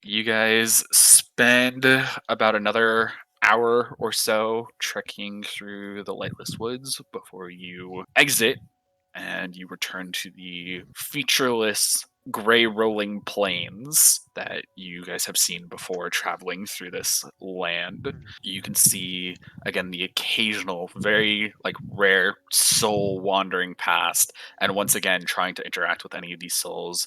You guys spend about another hour or so trekking through the lightless woods before you exit and you return to the featureless gray rolling plains that you guys have seen before traveling through this land. You can see again the occasional very rare soul wandering past, and once again trying to interact with any of these souls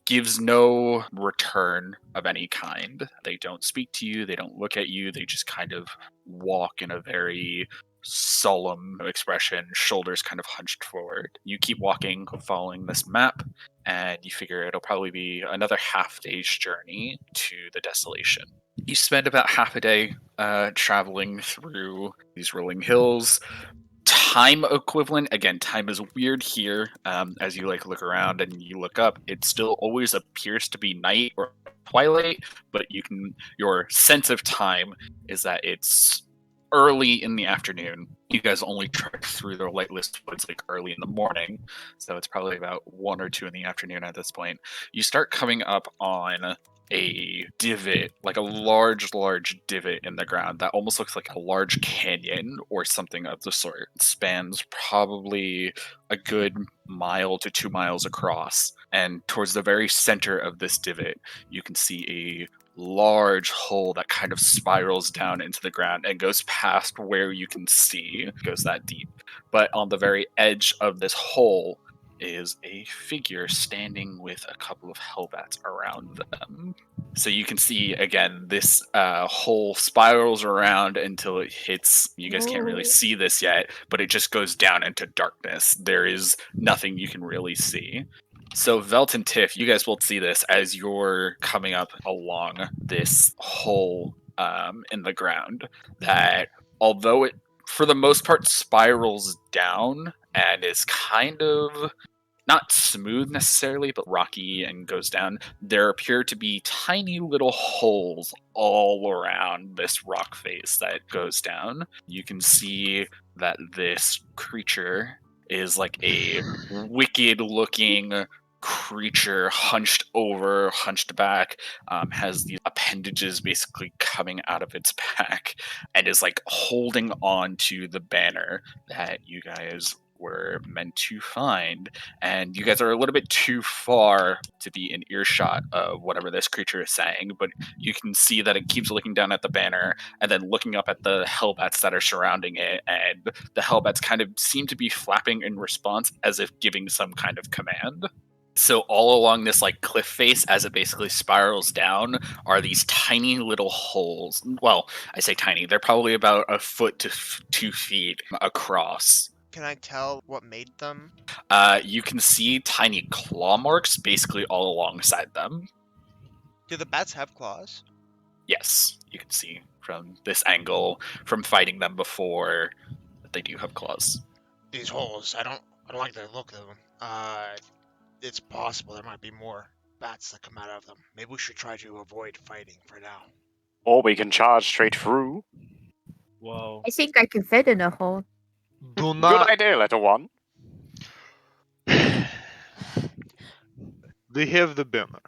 gives no return of any kind. They don't speak to you, they don't look at you, they just kind of walk in a very solemn expression, shoulders kind of hunched forward. You keep walking, following this map, and you figure it'll probably be another half day's journey to the desolation. You spend about half a day traveling through these rolling hills. Time equivalent, again, time is weird here. As you look around and you look up, it still always appears to be night or twilight, but your sense of time is that it's early in the afternoon. You guys only trek through the lightless woods early in the morning, so it's probably about 1 or 2 in the afternoon at this point. You start coming up on a divot, like a large divot in the ground that almost looks like a large canyon or something of the sort. It spans probably a good mile to 2 miles across, and towards the very center of this divot you can see a large hole that kind of spirals down into the ground and goes past where you can see. It goes that deep. But on the very edge of this hole is a figure standing with a couple of Hellbats around them. So you can see, again, this hole spirals around until it hits. You guys can't really see this yet, but it just goes down into darkness. There is nothing you can really see. So Velt and Tiff, you guys will see this as you're coming up along this hole in the ground, that although it, for the most part, spirals down and is kind of not smooth necessarily, but rocky and goes down, there appear to be tiny little holes all around this rock face that goes down. You can see that this creature is like a wicked looking creature, hunched over, hunched back, has these appendages basically coming out of its back, and is holding on to the banner that you guys were meant to find. And you guys are a little bit too far to be in earshot of whatever this creature is saying, but you can see that it keeps looking down at the banner and then looking up at the Hellbats that are surrounding it, and the Hellbats kind of seem to be flapping in response as if giving some kind of command. So all along this cliff face, as it basically spirals down, are these tiny little holes. Well, I say tiny, they're probably about a foot to 2 feet across. Can I tell what made them? You can see tiny claw marks basically all alongside them. Do the bats have claws? Yes, you can see from this angle, from fighting them before, that they do have claws. These holes, I don't like the look of them. It's possible there might be more bats that come out of them. Maybe we should try to avoid fighting for now. Or we can charge straight through. Whoa. I think I can fit in a hole. Do Good not. idea, little one. They have the banner.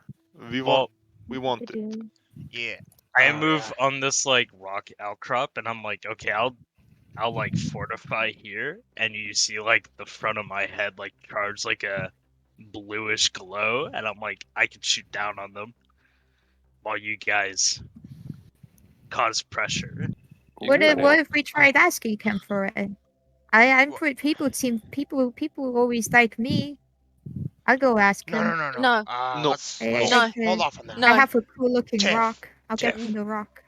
We want it. Yeah. I move on this rock outcrop, and I'm like, okay, I'll fortify here, and you see the front of my head charge a bluish glow, and I'm like, I can shoot down on them while you guys cause pressure. What if we tried asking him for it? I'm pretty, people always like me. I'll go ask him. No. No. Hold off on that. I have a cool looking Tiff, rock. I'll get Tiff. him the rock.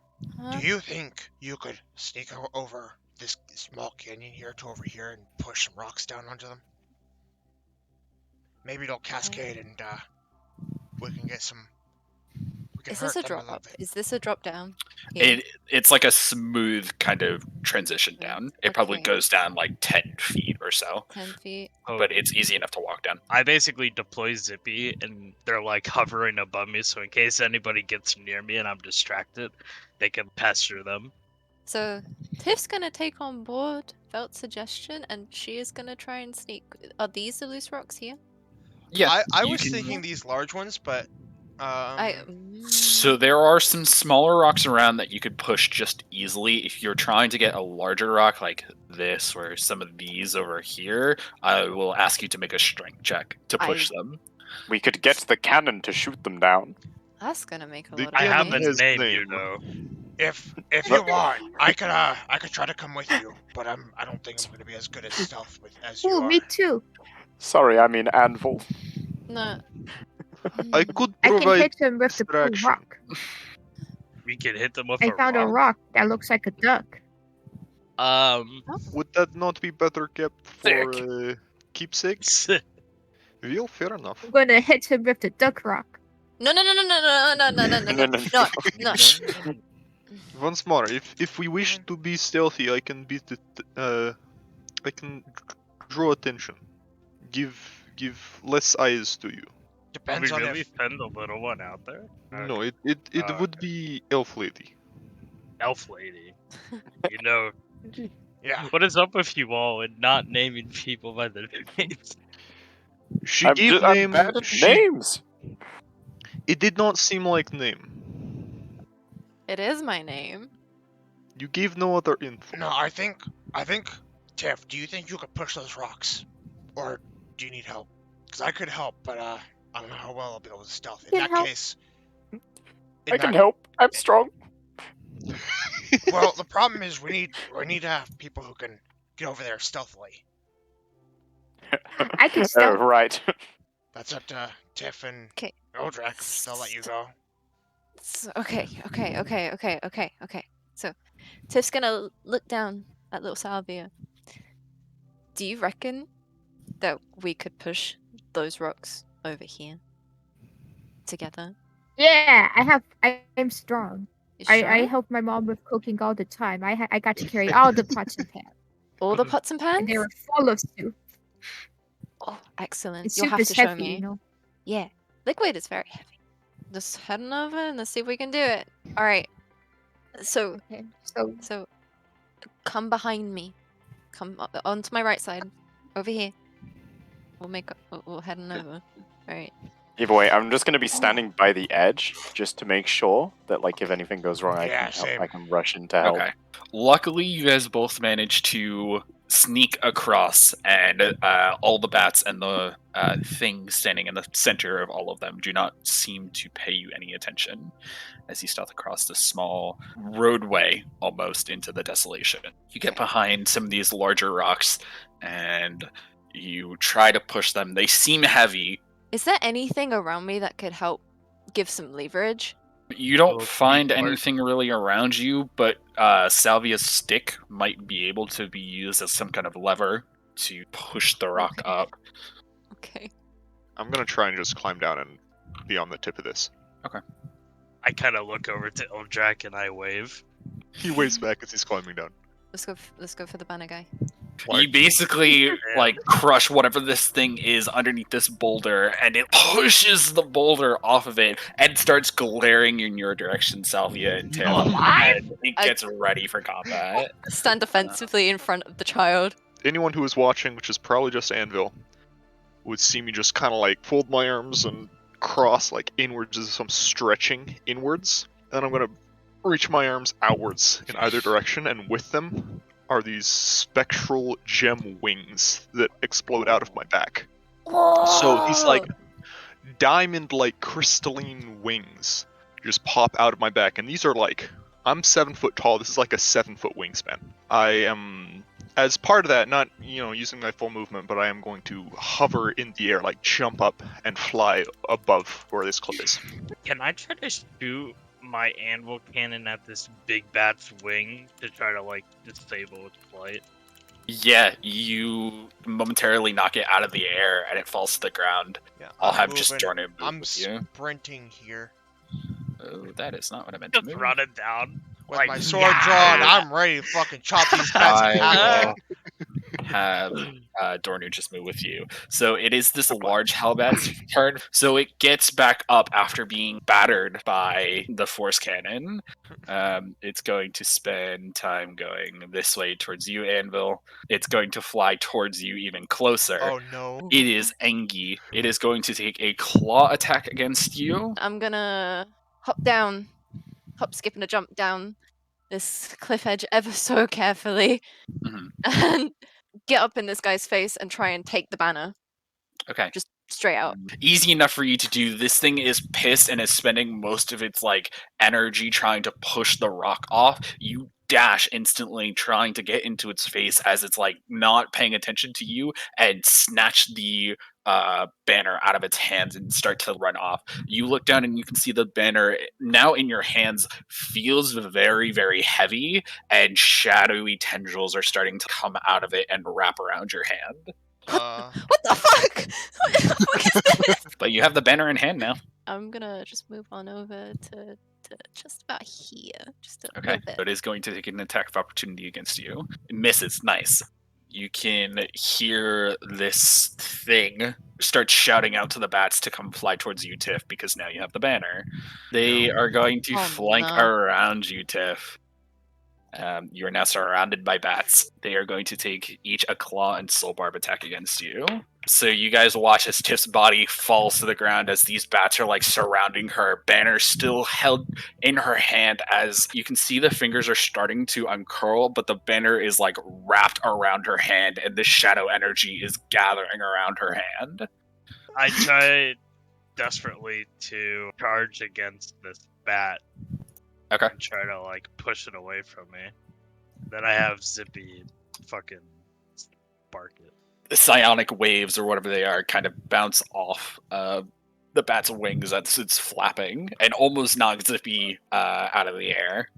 Do you think you could sneak over this small canyon here to over here and push some rocks down onto them? Maybe it'll cascade and we can get some. Is this a drop up? Is this a drop down? It's like a smooth kind of transition down. It probably goes down 10 feet or so. 10 feet. But it's easy enough to walk down. I basically deploy Zippy, and they're hovering above me, so in case anybody gets near me and I'm distracted, they can pass through them. So Tiff's gonna take on board Velt's suggestion, and she is gonna try and sneak. Are these the loose rocks here? Yeah, I was thinking these large ones, but So there are some smaller rocks around that you could push just easily. If you're trying to get a larger rock like this or some of these over here, I will ask you to make a strength check to push them. We could get the cannon to shoot them down. That's gonna make a The lot of I have cannon a has name, name. you know. If you want, I could try to come with you, but I don't think I'm gonna be as good at stealth as you Ooh, are. me too. Sorry, I mean Anvil. No. I could I can provide hit him with the blue distraction. rock. We can hit them with I a found a rock. rock that looks like a duck. Would that not be better kept for Sick. keepsake? Well, fair enough. I'm gonna hit him with the duck rock. No. Once more, if we wish to be stealthy, I can be I can draw attention. Give less eyes to you. Can we Depends on really if send the little one out there? No, it would be elf lady. Elf lady. You know, yeah. what is up with you all and not naming people by their names? She I'm gave I'm name. bad at She, names. it did not seem like name. It is my name. You gave no other info. No, I think Tiff, do you think you could push those rocks, or do you need help? Because I could help, but I don't know how well I'll be able to stealth. In Can that help. case, I can help. I'm strong. Well, the problem is we need to have people who can get over there stealthily. I can stealth. Right. That's up to Tiff and 'Kay. Ildraak. They'll let you go. Okay. So, Tiff's gonna look down at little Salvia. Do you reckon that we could push those rocks over here together? Yeah, I'm strong. You I sure? help my mom with cooking all the time. I got to carry all the pots and pans, All the pots and pans? and they were full of soup. Oh, excellent. And You'll soup have is to show heavy, me. you know. Yeah, liquid is very heavy. Just heading over and let's see if we can do it. All right. So, Okay, so come behind me. Come onto my right side. Over here. We'll head on over. All right. Either way, I'm just gonna be standing by the edge just to make sure that, like, if anything goes wrong, Yeah, same. I can rush in to help. Okay. Luckily, you guys both managed to sneak across, and all the bats and the thing standing in the center of all of them do not seem to pay you any attention as you stealth across this small roadway almost into the desolation. You get behind some of these larger rocks, and you try to push them. They seem heavy. Is there anything around me that could help give some leverage? You don't Little find key part. anything really around you, but Salvia's stick might be able to be used as some kind of lever to push the rock Okay. up. Okay. I'm gonna try and just climb down and be on the tip of this. I kind of look over to Ildraak and I wave. He waves back as he's climbing down. Let's go for the banner guy. You basically like crush whatever this thing is underneath this boulder, and it pushes the boulder off of it and starts glaring in your direction, Salvia and Tiff. And it gets ready for combat. Stand defensively in front of the child. Anyone who is watching, which is probably just Anvil, would see me just kind of like fold my arms and cross like inwards as if I'm stretching inwards. And then I'm gonna reach my arms outwards in either direction, and with them are these spectral gem wings that explode out of my back. So these like diamond-like crystalline wings just pop out of my back, and these are like, I'm 7 foot tall. This is like a 7 foot wingspan. I am, as part of that, not using my full movement, but I am going to hover in the air, like jump up and fly above where this cliff is. Can I try to shoot my anvil cannon at this big bat's wing to try to like disable its flight? Yeah, you momentarily knock it out of the air and it falls to the ground. Yeah, I'll I'm have just moving. Dornu move I'm with you. sprinting here Oh, that is not what I meant to Just move. run it down. with Like, my sword drawn. I'm ready to fucking chop these bats in half. I will have Dornu just move with you. So it is this large Hellbat's turn. So it gets back up after being battered by the force cannon. It's going to spend time going this way towards you, Anvil. It's going to fly towards you even closer. Oh no. It is Engi. It is going to take a claw attack against you. I'm gonna hop, skip, and a jump down this cliff edge ever so carefully, Mhm. and get up in this guy's face and try and take the banner. Okay. Just straight out. Easy enough for you to do. This thing is pissed and is spending most of its energy trying to push the rock off. You dash instantly, trying to get into its face as it's not paying attention to you, and snatch the banner out of its hands and start to run off. You look down and you can see the banner now in your hands feels very, very heavy, and shadowy tendrils are starting to come out of it and wrap around your hand. What the fuck? What the fuck is this? But you have the banner in hand now. I'm gonna just move on over to just about here. Just a Okay. little bit. So it is going to take an attack of opportunity against you. It misses. Nice. You can hear this thing start shouting out to the bats to come fly towards you, Tiff, because now you have the banner. They are going to Oh, flank no. around you, Tiff. You are now surrounded by bats. They are going to take each a claw and soul barb attack against you. So you guys watch as Tiff's body falls to the ground as these bats are surrounding her. Banner still held in her hand as you can see the fingers are starting to uncurl, but the banner is wrapped around her hand and the shadow energy is gathering around her hand. I try desperately to charge against this bat. Okay. And try to push it away from me. Then I have Zippy fucking bark it. The psionic waves or whatever they are kind of bounce off the bat's wings as it's flapping and almost knock Zippy out of the air.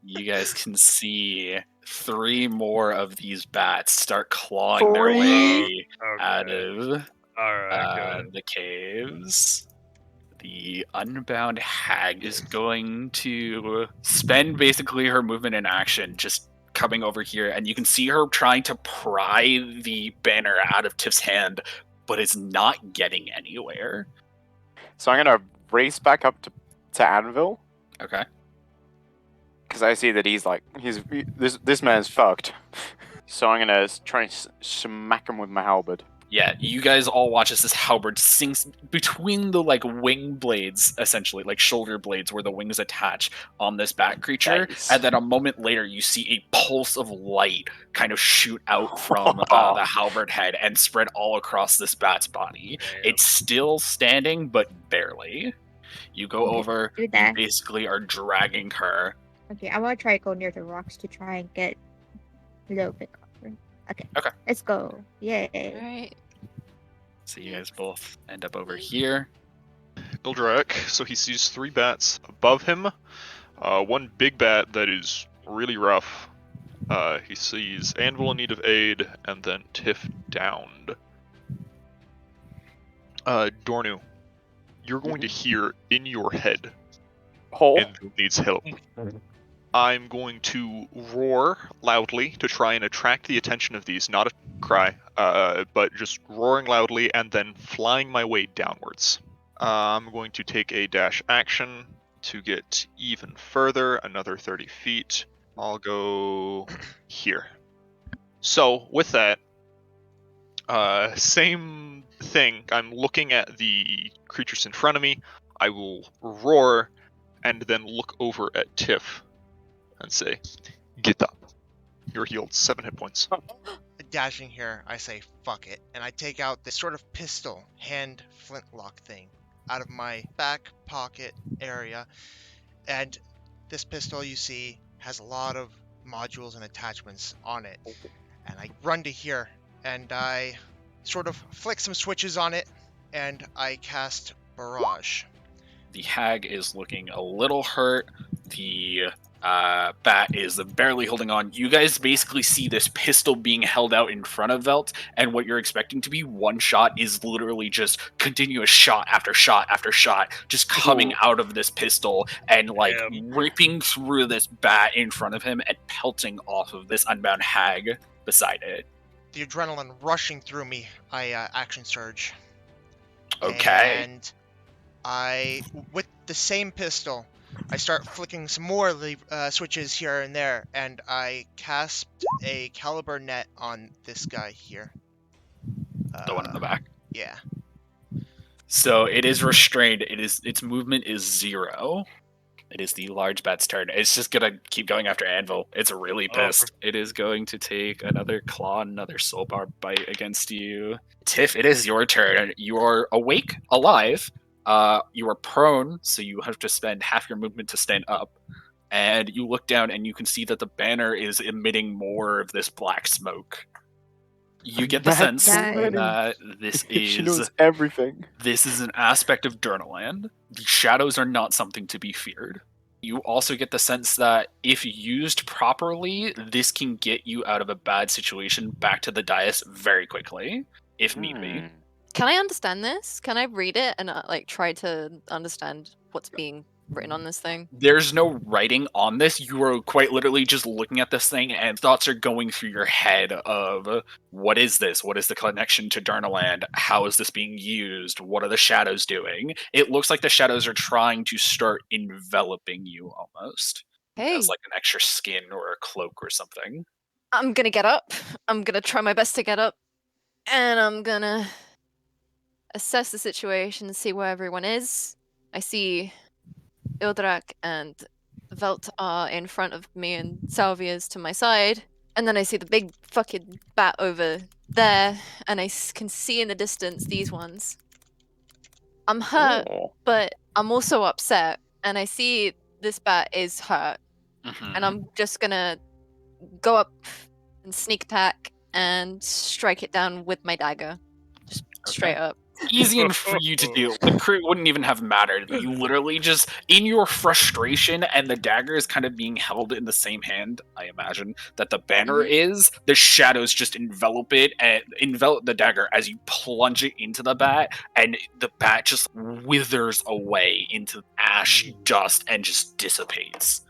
You guys can see 3 more of these bats start clawing their way out of the caves. The unbound hag is going to spend basically her movement in action just coming over here, and you can see her trying to pry the banner out of Tiff's hand, but it's not getting anywhere. So I'm gonna race back up to Anvil. Okay. Because I see that this man's fucked. So I'm gonna try and smack him with my halberd. Yeah, you guys all watch as this halberd sinks between the wing blades, essentially, shoulder blades where the wings attach on this bat creature. Nice. And then a moment later, you see a pulse of light kind of shoot out from the halberd head and spread all across this bat's body. Damn. It's still standing, but barely. You go over, Do you that. basically are dragging her. Okay, I want to try to go near the rocks to try and get a little bit closer. Okay. Okay. Let's go. Yay. Alright. So you guys both end up over here. Ildraak, so he sees 3 bats above him. 1 big bat that is really rough. He sees Anvil in need of aid, and then Tiff downed. Dornu, you're going to hear in your head, Anvil needs help. I'm going to roar loudly to try and attract the attention of these, not a cry, but just roaring loudly and then flying my way downwards. I'm going to take a dash action to get even further, another 30 feet. I'll go here. So with that, same thing. I'm looking at the creatures in front of me. I will roar and then look over at Tiff and say, "Get up. You're healed 7 hit points." Dashing here, I say, fuck it. And I take out this sort of pistol, hand flintlock thing out of my back pocket area. And this pistol, you see, has a lot of modules and attachments on it. And I run to here, and I sort of flick some switches on it, and I cast Barrage. The hag is looking a little hurt. The bat is barely holding on. You guys basically see this pistol being held out in front of Velt, and what you're expecting to be one shot is literally just continuous shot after shot after shot, just coming out of this pistol and ripping through this bat in front of him and pelting off of this unbound hag beside it. The adrenaline rushing through me, I action surge. Okay. And I, with the same pistol, I start flicking some more switches here and there, and I cast a caliber net on this guy here. The one in the back. Yeah. So it is restrained. Its movement is 0. It is the large bat's turn. It's just gonna keep going after Anvil. It's really pissed. It is going to take another claw, another soul bar bite against you. Tiff, it is your turn. You are awake, alive. You are prone, so you have to spend half your movement to stand up. And you look down and you can see that the banner is emitting more of this black smoke. You get the sense that this She is knows everything. this is an aspect of Durnaland. The shadows are not something to be feared. You also get the sense that if used properly, this can get you out of a bad situation back to the dais very quickly, if need be. Can I understand this? Can I read it and like try to understand what's being written on this thing? There's no writing on this. You are quite literally just looking at this thing, and thoughts are going through your head of what is this? What is the connection to Durnaland? How is this being used? What are the shadows doing? It looks like the shadows are trying to start enveloping you almost. Hey, As like an extra skin or a cloak or something. I'm gonna get up. I'm gonna try my best to get up, and I'm gonna assess the situation, see where everyone is. I see Ildraak and Velt are in front of me and Salvia's to my side. And then I see the big fucking bat over there, and I can see in the distance these ones. I'm hurt, but I'm also upset, and I see this bat is hurt. And I'm just gonna go up and sneak attack and strike it down with my dagger. Just straight up. Easy and for you to do. The crit wouldn't even have mattered. You literally just, in your frustration, and the dagger is kind of being held in the same hand, I imagine, that the banner is, the shadows just envelop it and envelop the dagger as you plunge it into the bat, and the bat just withers away into ash, dust, and just dissipates.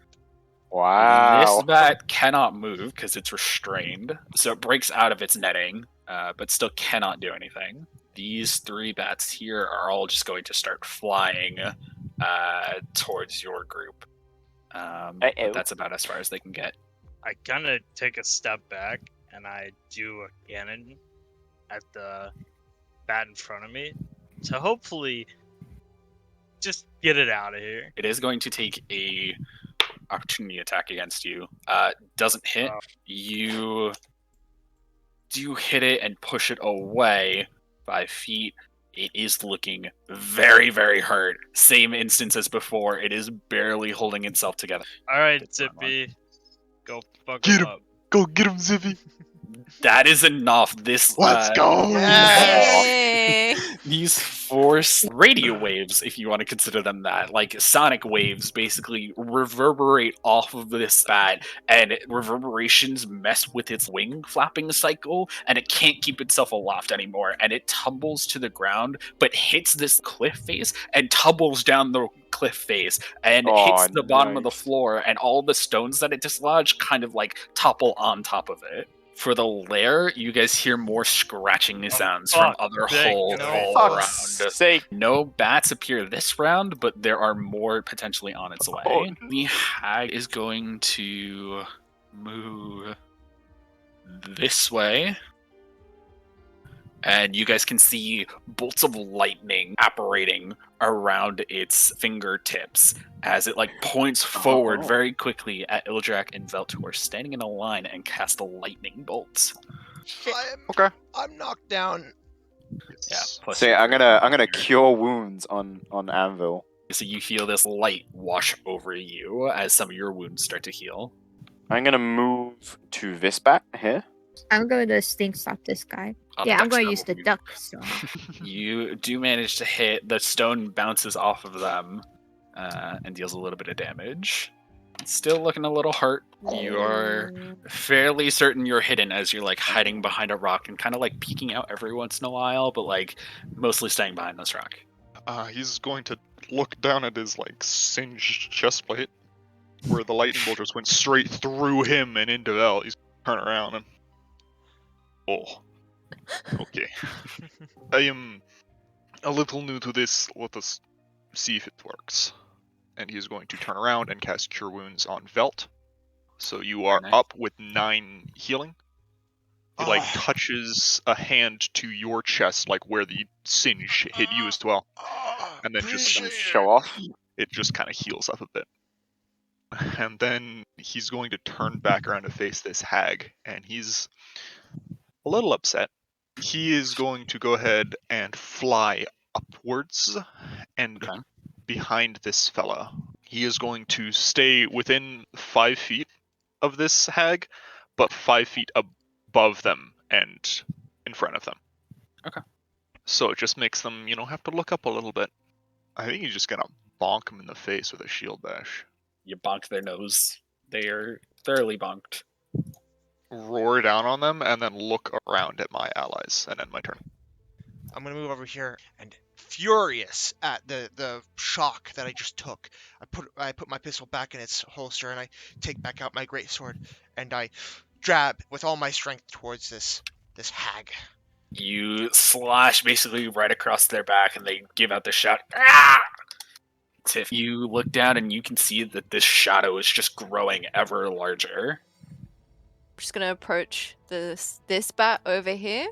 Wow. This bat cannot move because it's restrained, so it breaks out of its netting, but still cannot do anything. These three bats here are all just going to start flying towards your group. But that's about as far as they can get. I kind of take a step back and I do a cannon at the bat in front of me to hopefully just get it out of here. It is going to take a opportunity attack against you. Doesn't hit. You do hit it and push it away 5 feet. It is looking very, very hurt. Same instance as before. It is barely holding itself together. All right, Zippy, go fuck Get him him. up. Go get him, Zippy. That is enough. This Let's go. Yay! These force radio waves, if you want to consider them that, like sonic waves, basically reverberate off of this bat, and reverberations mess with its wing flapping cycle, and it can't keep itself aloft anymore, and it tumbles to the ground, but hits this cliff face and tumbles down the cliff face and hits the bottom of the floor, and all the stones that it dislodged kind of like topple on top of it. For the lair, you guys hear more scratching sounds from other holes all around. Sake. No bats appear this round, but there are more potentially on its way. The hag is going to move this way. And you guys can see bolts of lightning apparating around its fingertips as it like points forward very quickly at Ildraak and Velt, who are standing in a line, and cast the lightning bolts. I'm knocked down. Yeah. Plus Say, I'm gonna cure wounds on Anvil. So you feel this light wash over you as some of your wounds start to heal. I'm gonna move to this bat here. I'm going to stink stop this guy. On Yeah, the I'm going to dex use the level, duck. So. You do manage to hit. The stone bounces off of them and deals a little bit of damage. Still looking a little hurt. You are fairly certain you're hidden as you're like hiding behind a rock and kind of like peeking out every once in a while, but like mostly staying behind this rock. He's going to look down at his like singed chest plate, where the lightning bolt just went straight through him and into Velt. He's gonna turn around and okay. I am a little new to this. Let us see if it works. And he's going to turn around and cast Cure Wounds on Velt. So you are up with 9 healing. He like touches a hand to your chest, like where the singe hit you as well. And then just Show off. it just kind of heals up a bit. and then he's going to turn back around to face this hag, and he's a little upset. He is going to go ahead and fly upwards and Okay. behind this fella. He is going to stay within 5 feet of this hag, but 5 feet above them and in front of them. Okay. So it just makes them, have to look up a little bit. I think he's just gonna bonk him in the face with a shield bash. You bonk their nose. They are thoroughly bonked. Roar down on them and then look around at my allies and end my turn. I'm gonna move over here and, furious at the shock that I just took, I put my pistol back in its holster and I take back out my greatsword and I jab with all my strength towards this hag. You slash basically right across their back, and they give out the shout. Ah! Tiff, you look down and you can see that this shadow is just growing ever larger. I'm just gonna approach this bat over here.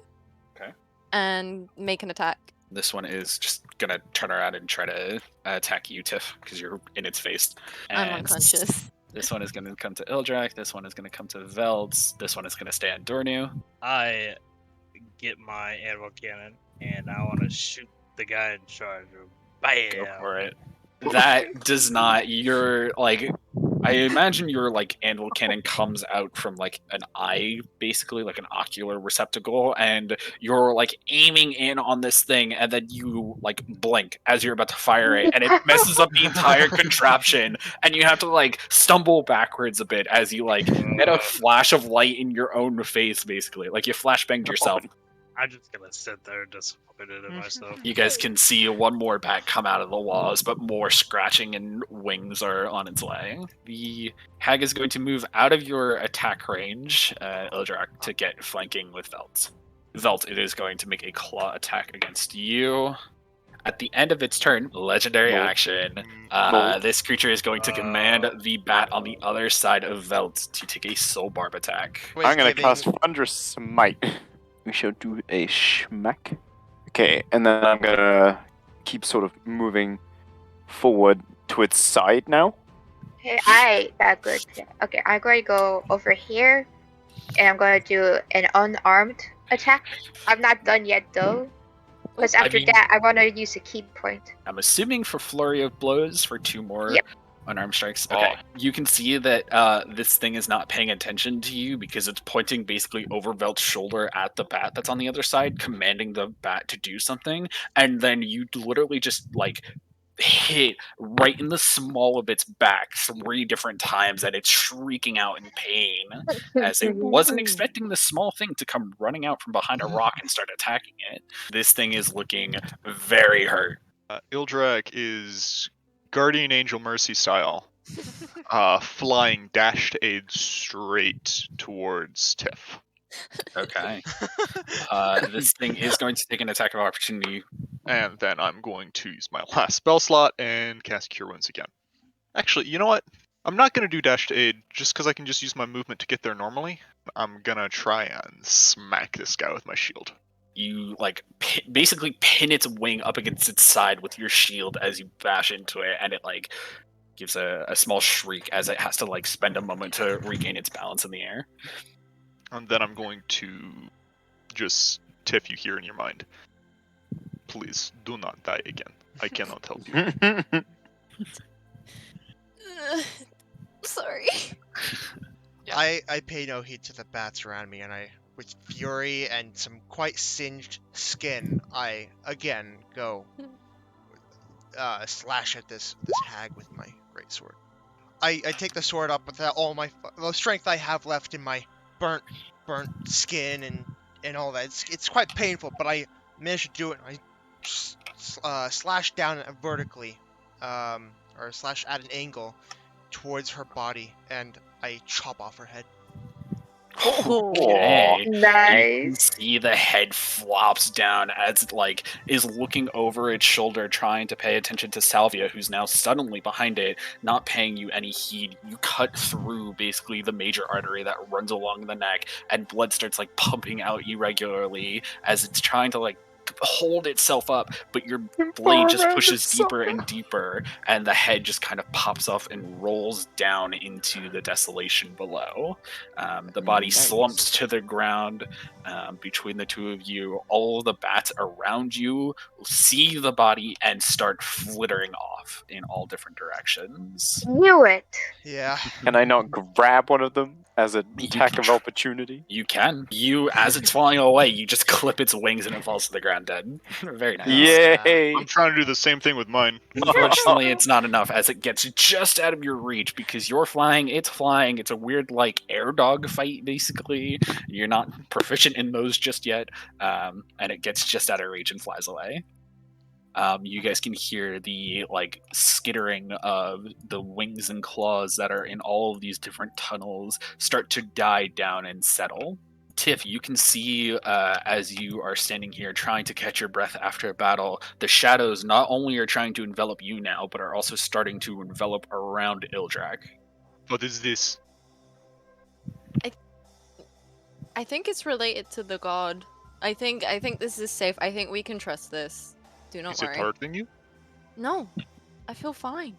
Okay. And make an attack. This one is just gonna turn around and try to attack you, Tiff, because you're in its face. I'm And unconscious. This one is gonna come to Ildraak. This one is gonna come to Velt. This one is gonna stay on Dornu. I get my anvil cannon and I want to shoot the guy in charge. Bam! Go for it. That does not. You're like. I imagine your like anvil cannon comes out from like an eye, basically like an ocular receptacle, and you're like aiming in on this thing, and then you like blink as you're about to fire it, and it messes up the entire contraption, and you have to like stumble backwards a bit as you like get a flash of light in your own face, basically like you flashbanged yourself. I'm just gonna sit there disappointed in myself. You guys can see one more bat come out of the walls, but more scratching and wings are on its way. The hag is going to move out of your attack range, Ildraak, to get flanking with Velt. Velt, it is going to make a claw attack against you. At the end of its turn, legendary action, this creature is going to command the bat on the other side of Velt to take a soul barb attack. I'm gonna cast Thunderous Smite. We shall do a schmack. Okay, and then I'm gonna keep sort of moving forward to its side now. Okay, that good. Okay, I'm going to go over here, and I'm going to do an unarmed attack. I'm not done yet though, because after that I want to use a key point. I'm assuming for flurry of blows for 2 more unarmed strikes. Oh. Okay, you can see that this thing is not paying attention to you because it's pointing basically over Velt's shoulder at the bat that's on the other side, commanding the bat to do something, and then you literally just like hit right in the small of its back 3 different times, and it's shrieking out in pain as it wasn't expecting the small thing to come running out from behind a rock and start attacking it. This thing is looking very hurt. Ildraak is Guardian Angel Mercy style, flying dashed aid straight towards Tiff. Okay. This thing is going to take an attack of opportunity. And then I'm going to use my last spell slot and cast Cure Wounds again. Actually, you know what? I'm not going to do dashed aid just because I can just use my movement to get there normally. I'm going to try and smack this guy with my shield. You like basically pin its wing up against its side with your shield as you bash into it, and it like gives a small shriek as it has to like spend a moment to regain its balance in the air. And then I'm going to just Tiff you hear in your mind. Please do not die again. I cannot help you. Sorry. I pay no heed to the bats around me, and with fury and some quite singed skin, I again go slash at this hag with my greatsword. I take the sword up with all the strength I have left in my burnt skin and all that. It's quite painful, but I managed to do it. I slash down vertically, or slash at an angle towards her body, and I chop off her head. Okay. You can Nice. see the head flops down as it like is looking over its shoulder, trying to pay attention to Salvia, who's now suddenly behind it, not paying you any heed. You cut through basically the major artery that runs along the neck, and blood starts like pumping out irregularly as it's trying to like hold itself up, but your blade just pushes deeper and deeper, and the head just kind of pops off and rolls down into the desolation below. The body slumps to the ground. Between the two of you, all the bats around you see the body and start flittering off in all different directions. Knew it. Yeah. Can I not grab one of them as an You attack can of opportunity? You can. As it's flying away, you just clip its wings and it falls to the ground dead. Very nice. Yay! I'm trying to do the same thing with mine. Unfortunately, it's not enough as it gets just out of your reach because you're flying, it's flying. It's a weird, like, air dog fight, basically. You're not proficient in those just yet, and it gets just out of reach and flies away. You guys can hear the, like, skittering of the wings and claws that are in all of these different tunnels start to die down and settle. Tiff, you can see as you are standing here trying to catch your breath after a battle, the shadows not only are trying to envelop you now, but are also starting to envelop around Ildraak. What is this? I think it's related to the god. I think this is safe. I think we can trust this. Do not Is worry. it targeting you? No, I feel fine.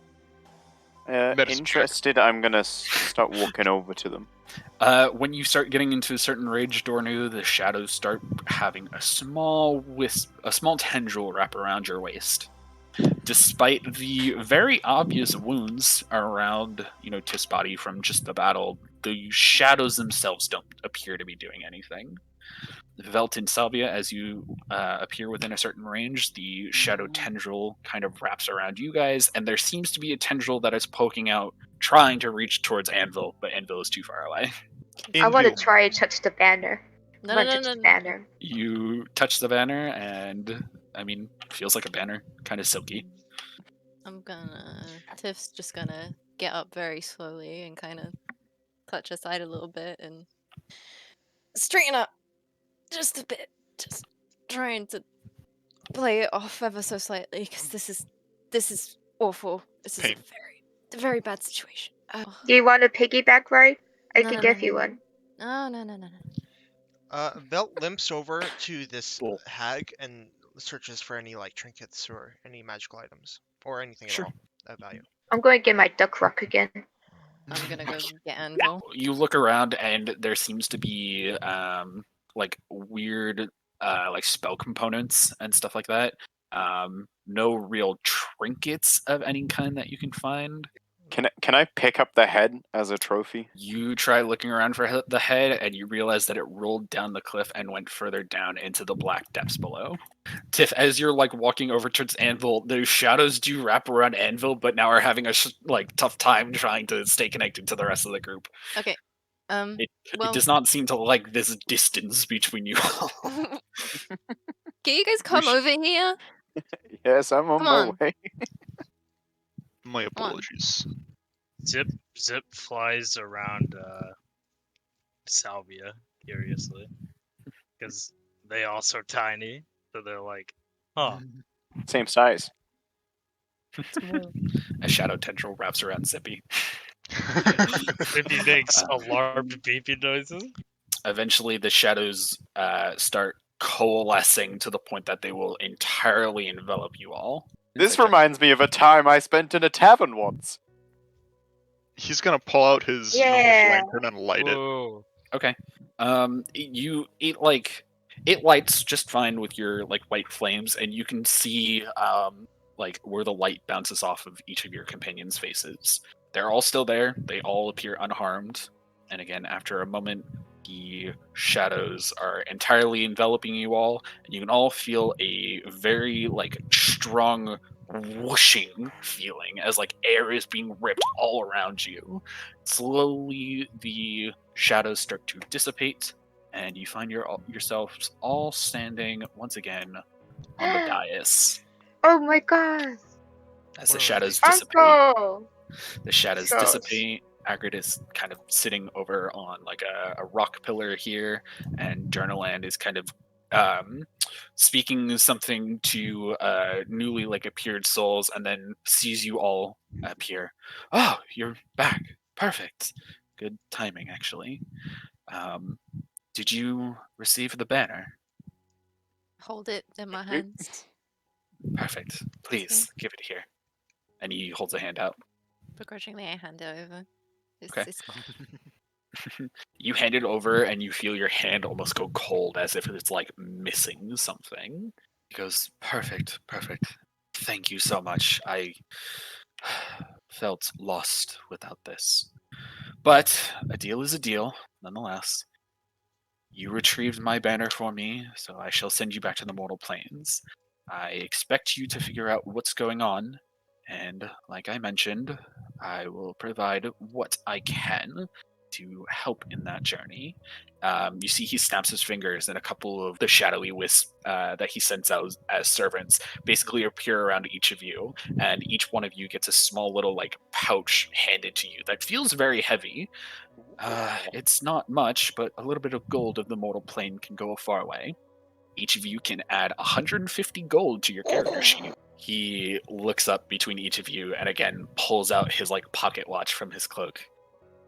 Medicine check. Interested, I'm gonna start walking over to them. When you start getting into a certain rage, Dornu, the shadows start having a small tendril wrap around your waist. Despite the very obvious wounds around, Tiff's body from just the battle, the shadows themselves don't appear to be doing anything. Velt and Salvia, as you appear within a certain range, the shadow tendril kind of wraps around you guys, and there seems to be a tendril that is poking out, trying to reach towards Anvil, but Anvil is too far away. I want to Anvil. try to touch the banner. No, Want no, to no, touch no. the banner. You touch the banner, and, feels like a banner, kind of silky. Tiff's just gonna get up very slowly and kind of touch aside a little bit and straighten up just a bit. Just trying to play it off ever so slightly because this is awful. This is Pain. a very bad situation. Do you want a piggyback ride? I No, can no, give no, you no. one. No. Velt limps over to this Cool. hag and searches for any like trinkets or any magical items or anything Sure. at all of value. I'm going to get my duck rock again. I'm gonna go get Anvil. You look around, and there seems to be, like, weird, like, spell components and stuff like that. No real trinkets of any kind that you can find. Can I pick up the head as a trophy? You try looking around for the head, and you realize that it rolled down the cliff and went further down into the black depths below. Tiff, as you're like walking over towards Anvil, those shadows do wrap around Anvil, but now are having a tough time trying to stay connected to the rest of the group. Okay. It Well, does not seem to like this distance between you all. can you guys come over here? Yes, I'm on Come my on. way. My Come on. apologies. Zip flies around Salvia curiously because they also tiny, so they're like, "Huh." Same size. A shadow tendril wraps around Zippy. Zippy makes alarmed beeping noises. Eventually, the shadows start coalescing to the point that they will entirely envelop you all. This reminds me of a time I spent in a tavern once. He's gonna pull out his Yeah. normal lantern and light it. Whoa. Okay. It lights just fine with your like white flames, and you can see like where the light bounces off of each of your companions' faces. They're all still there. They all appear unharmed. And again, after a moment, the shadows are entirely enveloping you all, and you can all feel a very like strong whooshing feeling as like air is being ripped all around you. Slowly, the shadows start to dissipate, and you find yourselves all standing once again on the dais. Oh my god. As the What a shadows relief. dissipate, Uncle! the shadows Gross. dissipate. Agrid is kind of sitting over on like a rock pillar here, and Durnaland is kind of speaking something to newly like appeared souls, and then sees you all appear. Oh, you're back! Perfect. Good timing, actually. Did you receive the banner? hold it in my hands. Perfect. Please give it here. And he holds a hand out. Begrudgingly, I hand it over. Okay. It's You hand it over, and you feel your hand almost go cold, as if it's like missing something. He goes, perfect. Thank you so much. I felt lost without this. But a deal is a deal, nonetheless. You retrieved my banner for me, so I shall send you back to the mortal planes. I expect you to figure out what's going on, and like I mentioned, I will provide what I can to help in that journey. You see, he snaps his fingers, and a couple of the shadowy wisps that he sends out as servants basically appear around each of you, and each one of you gets a small little like pouch handed to you that feels very heavy. It's not much, but a little bit of gold of the mortal plane can go a far way. Each of you can add 150 gold to your character sheet. He looks up between each of you and again pulls out his like pocket watch from his cloak.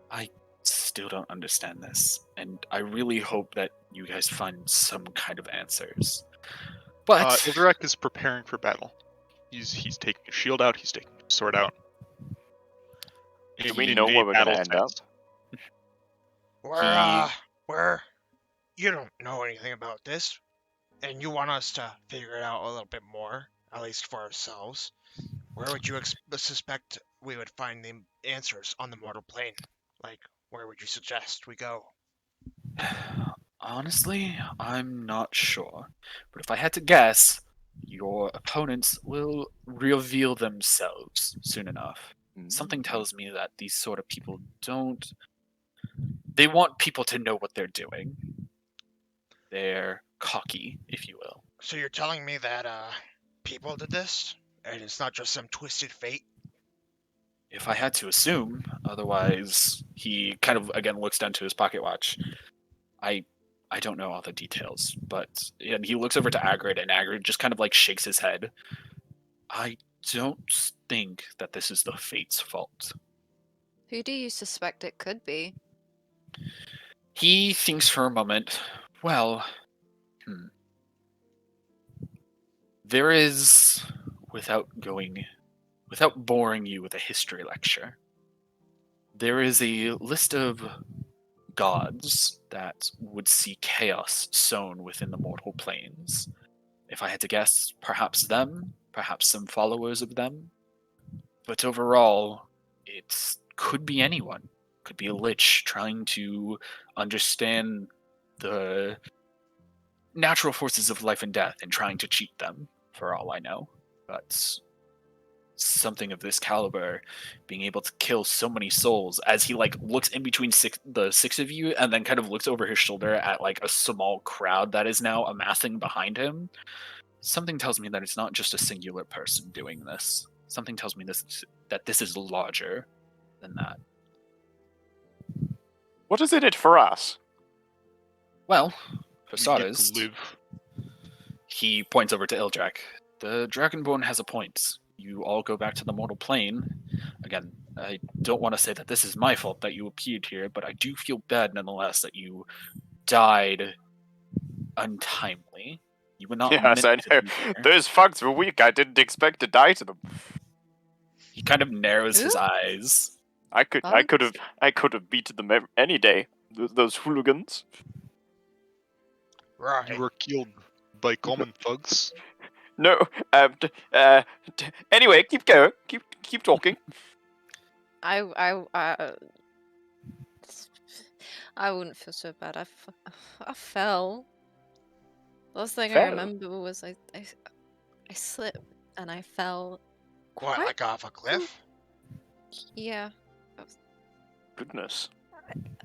I still don't understand this, and I really hope that you guys find some kind of answers. But Ildraak is preparing for battle. He's taking his shield out. He's taking his sword out. Do we know where we're going to end up? Where you don't know anything about this, and you want us to figure it out a little bit more, at least for ourselves. Where would you suspect we would find the answers on the mortal plane? Like, where would you suggest we go? Honestly, I'm not sure. But if I had to guess, your opponents will reveal themselves soon enough. Something tells me that these sort of people don't. They want people to know what they're doing. They're cocky, if you will. So you're telling me that people did this, and it's not just some twisted fate? If I had to assume, otherwise, he kind of again looks down to his pocket watch. I don't know all the details, but and he looks over to Agrid, and Agrid just kind of like shakes his head. I don't think that this is the Fate's fault. Who do you suspect it could be? He thinks for a moment. Well, there is, without boring you with a history lecture, there is a list of gods that would see chaos sown within the mortal planes. If I had to guess, perhaps them, perhaps some followers of them. But overall, it could be anyone. Could be a lich trying to understand the natural forces of life and death and trying to cheat them, for all I know. But something of this caliber being able to kill so many souls, as he like looks in between the six of you and then kind of looks over his shoulder at like a small crowd that is now amassing behind him, something tells me that it's not just a singular person doing this. Something tells me that this is larger than that. What is in it for us? Well, for We get starters, to live. he points over to Ildraak. The Dragonborn has a point. You all go back to the mortal plane. Again, I don't want to say that this is my fault that you appeared here, but I do feel bad nonetheless that you died untimely. You were not Yes, I meant to know. be here. Those fucks were weak. I didn't expect to die to them. He kind of narrows his Ooh. I eyes. could have beaten them any day. Those hooligans. Right. You were killed by common thugs. No. Anyway, keep going. Keep talking. I wouldn't feel so bad. I fell. Last thing I Fell? remember was I slipped and I fell. What, Quite- like off a cliff? Yeah. Goodness.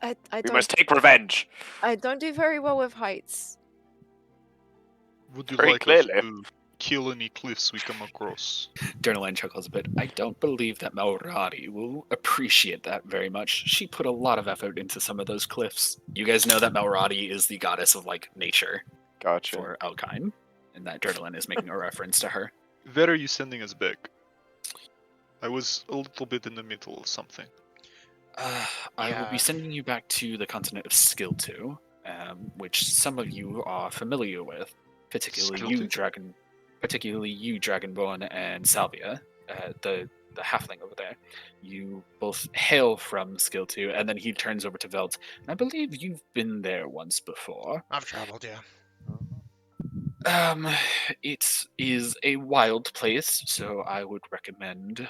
I We don't must take revenge. I don't do very well with heights. Would you Very like us clearly. to kill any cliffs we come across? Durnaland chuckles a bit. I don't believe that Maurari will appreciate that very much. She put a lot of effort into some of those cliffs. You guys know that Maurari is the goddess of like nature Gotcha. for Alkine, and that Durnaland is making a reference to her. Where are you sending us back? I was a little bit in the middle of something. I will be Yeah. sending you back to the continent of Skiltu, which some of you are familiar with. particularly Skill you, two? Dragonborn, and Salvia, the halfling over there. You both hail from skill 2, and then he turns over to Velt. I believe you've been there once before. I've traveled, yeah. It is a wild place, so I would recommend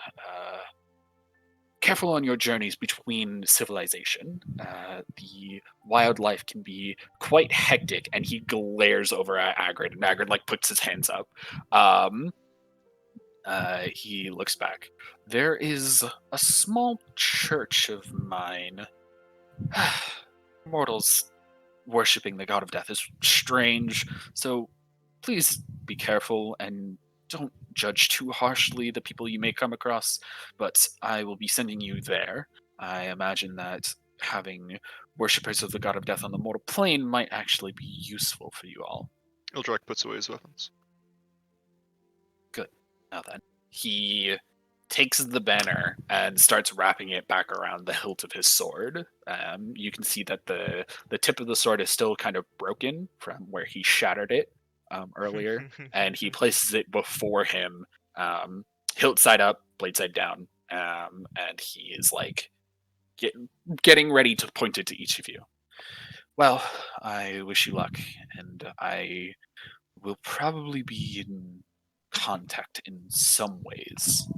careful on your journeys between civilization. The wildlife can be quite hectic, and he glares over at Agrid, and Agrid like puts his hands up. He looks back. There is a small church of mine. Mortals worshipping the god of death is strange, so please be careful and don't judge too harshly the people you may come across, but I will be sending you there. I imagine that having worshippers of the god of death on the mortal plane might actually be useful for you all. Ildraak puts away his weapons. Good. Now then, he takes the banner and starts wrapping it back around the hilt of his sword. You can see that the tip of the sword is still kind of broken from where he shattered it earlier, and he places it before him, hilt side up, blade side down, and he is like getting ready to point it to each of you. Well, I wish you luck, and I will probably be in contact in some ways.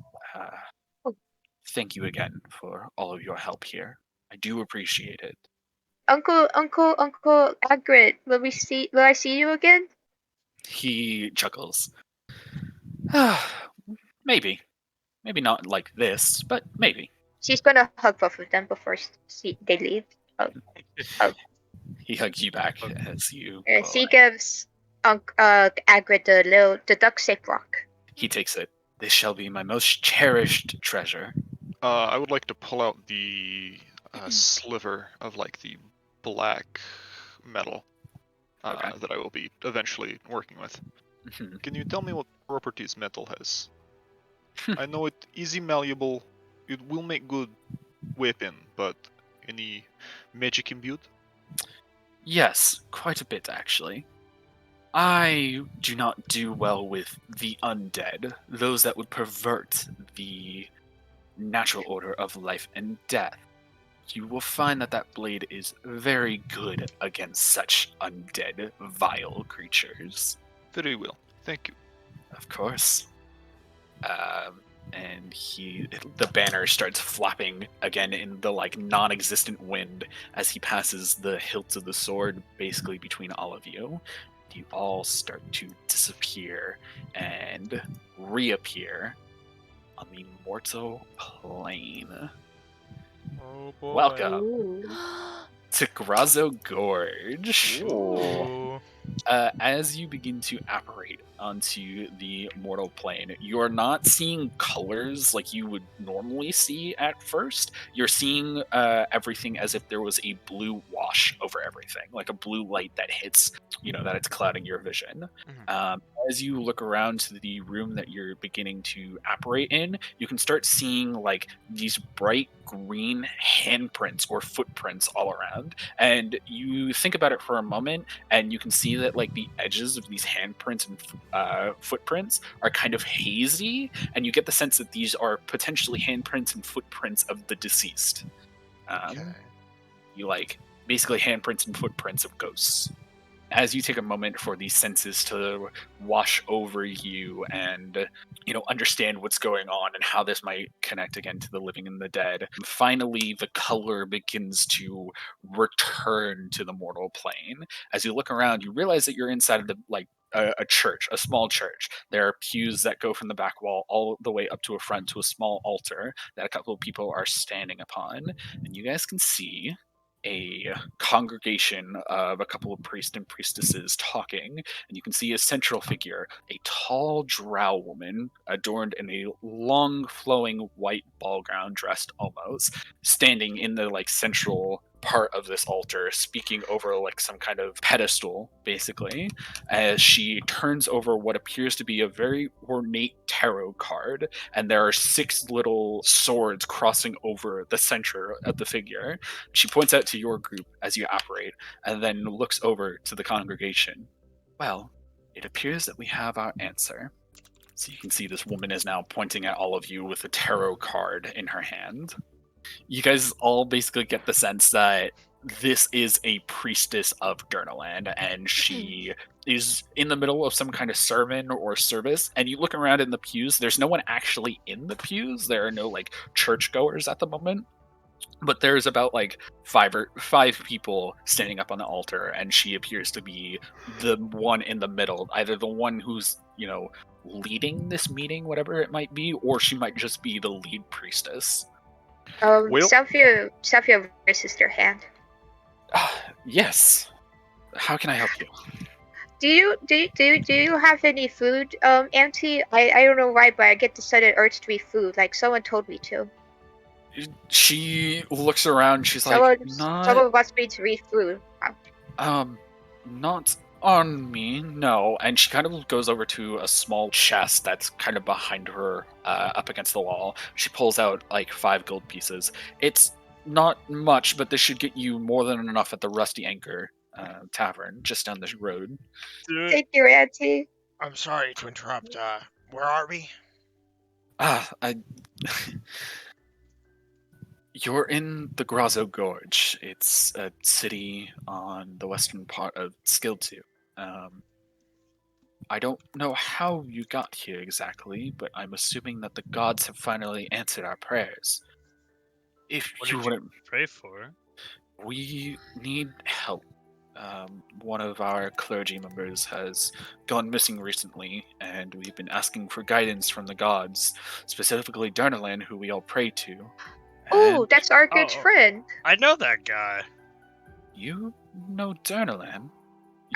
Thank you again for all of your help here. I do appreciate it. Uncle Hagrid, will I see you again? He chuckles. Maybe. Maybe not like this, but maybe. She's gonna hug both of them before they leave. He hugs you back as you go She away. gives Hagrid the duct tape rock. He takes it. This shall be my most cherished treasure. I would like to pull out the sliver of like the black metal Okay. that I will be eventually working with. Can you tell me what properties metal has? I know it easy malleable. It will make good weapon, but any magic imbued? Yes, quite a bit actually. I do not do well with the undead, those that would pervert the natural order of life and death. You will find that that blade is very good against such undead, vile creatures. Very well, thank you. Of course. And the banner starts flapping again in the like non-existent wind as he passes the hilt of the sword basically between all of you. You all start to disappear and reappear on the mortal plane. Oh boy. Welcome Ooh. to Grazo Gorge. Ooh. As you begin to apparate onto the mortal plane, you're not seeing colors like you would normally see at first. You're seeing everything as if there was a blue wash over everything, like a blue light that hits, that it's clouding your vision. As you look around to the room that you're beginning to apparate in, you can start seeing like these bright green handprints or footprints all around. And you think about it for a moment, and you can see that like the edges of these handprints and footprints are kind of hazy, and you get the sense that these are potentially handprints and footprints of the deceased. Okay. You like basically handprints and footprints of ghosts. As you take a moment for these senses to wash over you and understand what's going on and how this might connect again to the living and the dead, finally the color begins to return to the mortal plane. As you look around, you realize that you're inside of a church, a small church. There are pews that go from the back wall all the way up to a front to a small altar that a couple of people are standing upon, and you guys can see a congregation of a couple of priests and priestesses talking, and you can see a central figure, a tall drow woman adorned in a long flowing white ball gown, dressed almost, standing in the central part of this altar, speaking over some kind of pedestal, basically, as she turns over what appears to be a very ornate tarot card, and there are 6 little swords crossing over the center of the figure. She points out to your group as you apparate, and then looks over to the congregation. Well, It appears that we have our answer. So you can see this woman is now pointing at all of you with a tarot card in her hand. You guys all basically get the sense that this is a priestess of Durnaland, and she is in the middle of some kind of sermon or service. And you look around in the pews, there's no one actually in the pews. There are no like churchgoers at the moment. But there's about like five people standing up on the altar, and she appears to be the one in the middle, either the one who's, leading this meeting, whatever it might be, or she might just be the lead priestess. Will? Salvia raises their hand. Yes. How can I help you? Do you have any food, Auntie? I don't know why, but I get the sudden urge to eat food. Like someone told me to. She looks around. She's Someone wants me to eat food. Not on me, no. And she kind of goes over to a small chest that's kind of behind her, up against the wall. She pulls out like 5 gold pieces. It's not much, but this should get you more than enough at the Rusty Anchor Tavern just down this road. Thank you, Auntie. I'm sorry to interrupt. Where are we? You're in the Grazo Gorge. It's a city on the western part of Skiltu. I don't know how you got here exactly, but I'm assuming that the gods have finally answered our prayers. If What you did wouldn't, you pray for? we need help. One of our clergy members has gone missing recently, and we've been asking for guidance from the gods, specifically Durnaland, who we all pray to. Oh, And that's our good friend. I know that guy. you know Durnaland?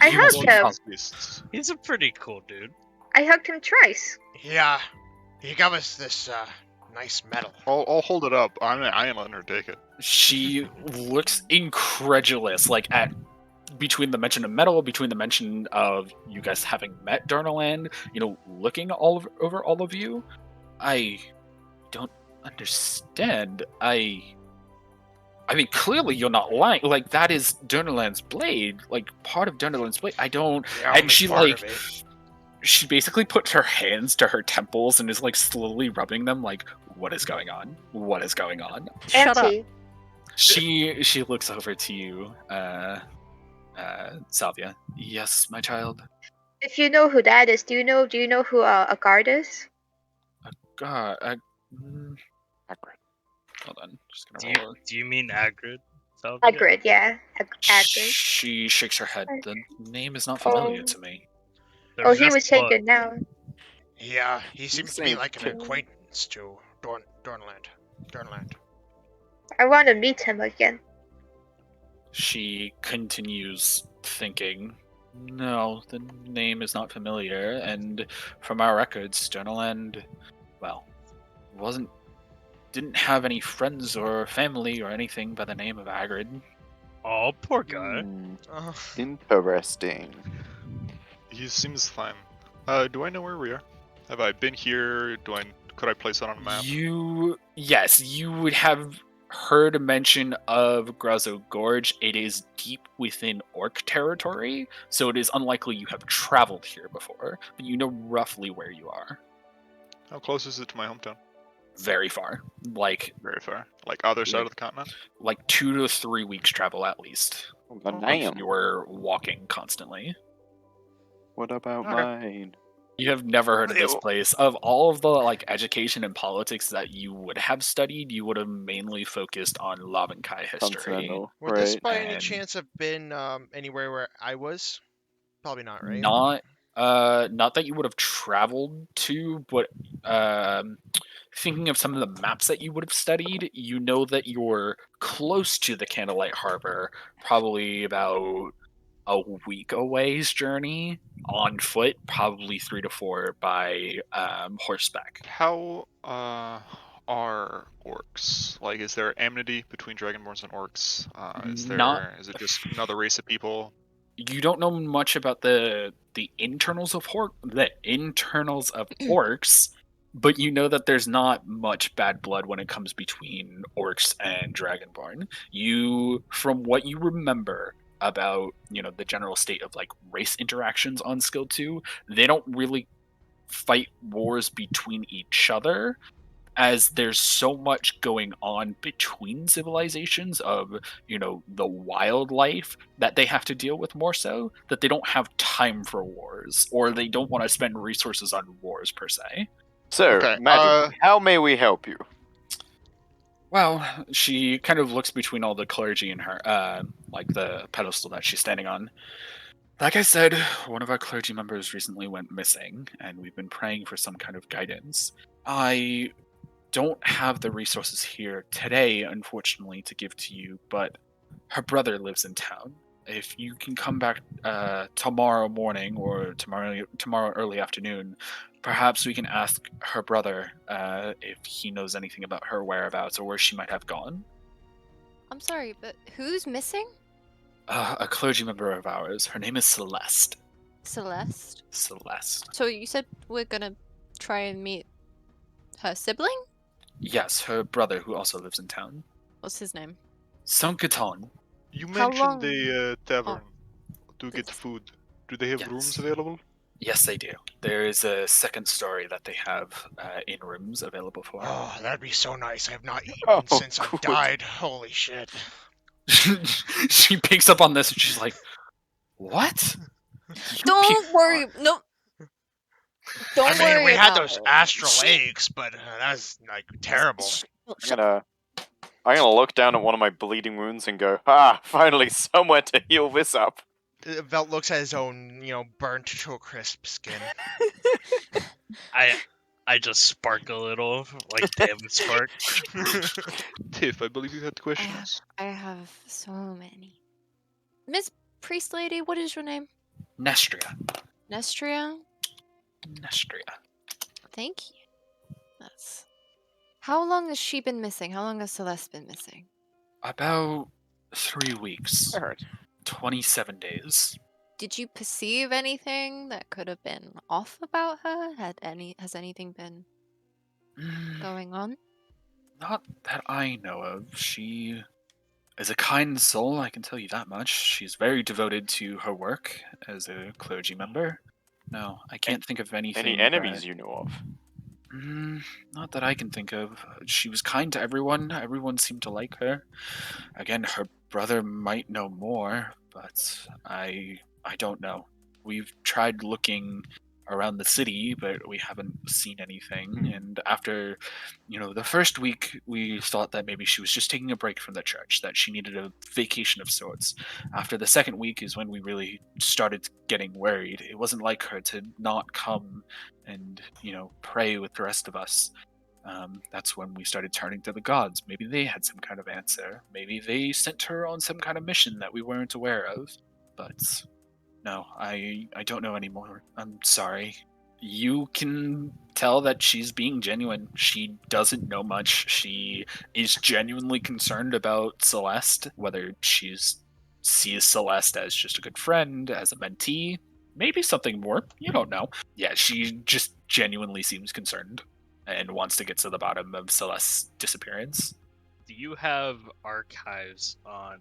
I You must hugged be him. Beasts. He's a pretty cool dude. I hugged him twice. Yeah, he gave us this nice medal. I'll hold it up. I am undertake it. She looks incredulous, like at between the mention of metal, between the mention of you guys having met Durnaland, looking over all of you. I don't understand. I mean, clearly you're not lying. Like, that is Durnaland's blade. Like, part of Durnaland's blade. I don't. Yeah, And only she, part like, of it. she basically puts her hands to her temples and is, like, slowly rubbing them, like, what is going on? What is going on? Shut up. Auntie. She looks over to you, Salvia. Yes, my child. If you know who that is, do you know who a guard is? God, hold on. Just Do gonna roll. you, do you mean Agrid? Hagrid, yeah. Hagrid. She shakes her head. The name is not familiar to me. Oh, he was taken now. Yeah, he seems to be saying like an too. acquaintance to Durnaland. I want to meet him again. She continues thinking, no, the name is not familiar, and from our records, Durnaland, didn't have any friends or family or anything by the name of Agrid. Oh, poor guy. Interesting. He seems fine. Do I know where we are? Have I been here? Could I place it on a map? Yes, you would have heard a mention of Grazo Gorge. It is deep within orc territory, so it is unlikely you have traveled here before, but you know roughly where you are. How close is it to my hometown? Very far. Like Very far. Like other side of the continent? 2 to 3 weeks travel at least. Oh, If damn. you were walking constantly. What about Okay. mine? You have never heard of this Ew. place. Of all of the education and politics that you would have studied, you would have mainly focused on Lavankai history. Continental, Would this right? by any And- chance have been anywhere where I was? Probably not, right? Not that you would have traveled to, but thinking of some of the maps that you would have studied, you know that you're close to the Candlelight Harbor, probably about a week away's journey on foot, probably 3 to 4 by horseback. How are orcs? Like, is there enmity between dragonborns and orcs? Is it just another race of people? You don't know much about the internals of orcs, but you know that there's not much bad blood when it comes between orcs and dragonborn. From what you remember, about, the general state of like race interactions on skill 2. They don't really fight wars between each other, as there's so much going on between civilizations of, the wildlife that they have to deal with more so, that they don't have time for wars, or they don't want to spend resources on wars per se. So, Okay, Maddie, how may we help you? Well, she kind of looks between all the clergy and her, like the pedestal that she's standing on. Like I said, one of our clergy members recently went missing, and we've been praying for some kind of guidance. I don't have the resources here today, unfortunately, to give to you, but her brother lives in town. If you can come back tomorrow morning or tomorrow early afternoon, perhaps we can ask her brother if he knows anything about her whereabouts or where she might have gone. I'm sorry, but who's missing? A clergy member of ours. Her name is Celeste. Celeste. Celeste. So you said we're gonna try and meet her sibling? Yes, her brother, who also lives in town. What's his name? Sunkaton. You How long- mentioned a tavern to get This- food. Do they have Yes. rooms available? Yes, they do. There is a second story that they have in rooms available for. Oh, that'd be so nice. I have not eaten Oh, since I good. died. Holy shit. She picks up on this and she's like, "What? You Don't pe- worry. No. Don't I mean, worry we had about those it. astral She- aches, but that's like terrible. I'm gonna look down at one of my bleeding wounds and go, finally somewhere to heal this up. Velt looks at his own, burnt to a crisp skin. I just spark a little, like damn spark. Tiff, I believe you had questions. I have so many. Miss Priest Lady, what is your name? Nestria. Nestria? Nestria. Thank you. That's. How long has she been missing? How long has Celeste been missing? About 3 weeks. I heard. 27 days. Did you perceive anything that could have been off about her? Has anything been going on? Not that I know of. She is a kind soul, I can tell you that much. She's very devoted to her work as a clergy member. No, I can't think of anything. Any enemies you know of? Not that I can think of. She was kind to everyone. Everyone seemed to like her. Again, her brother might know more, but I don't know. We've tried looking around the city, but we haven't seen anything. And after, the first week, we thought that maybe she was just taking a break from the church, that she needed a vacation of sorts. After the second week is when we really started getting worried. It wasn't like her to not come and, pray with the rest of us. That's when we started turning to the gods. Maybe they had some kind of answer. Maybe they sent her on some kind of mission that we weren't aware of. But no, I don't know anymore. I'm sorry. You can tell that she's being genuine. She doesn't know much. She is genuinely concerned about Celeste, whether she sees Celeste as just a good friend, as a mentee, maybe something more. You don't know. Yeah, she just genuinely seems concerned and wants to get to the bottom of Celeste's disappearance. Do you have archives on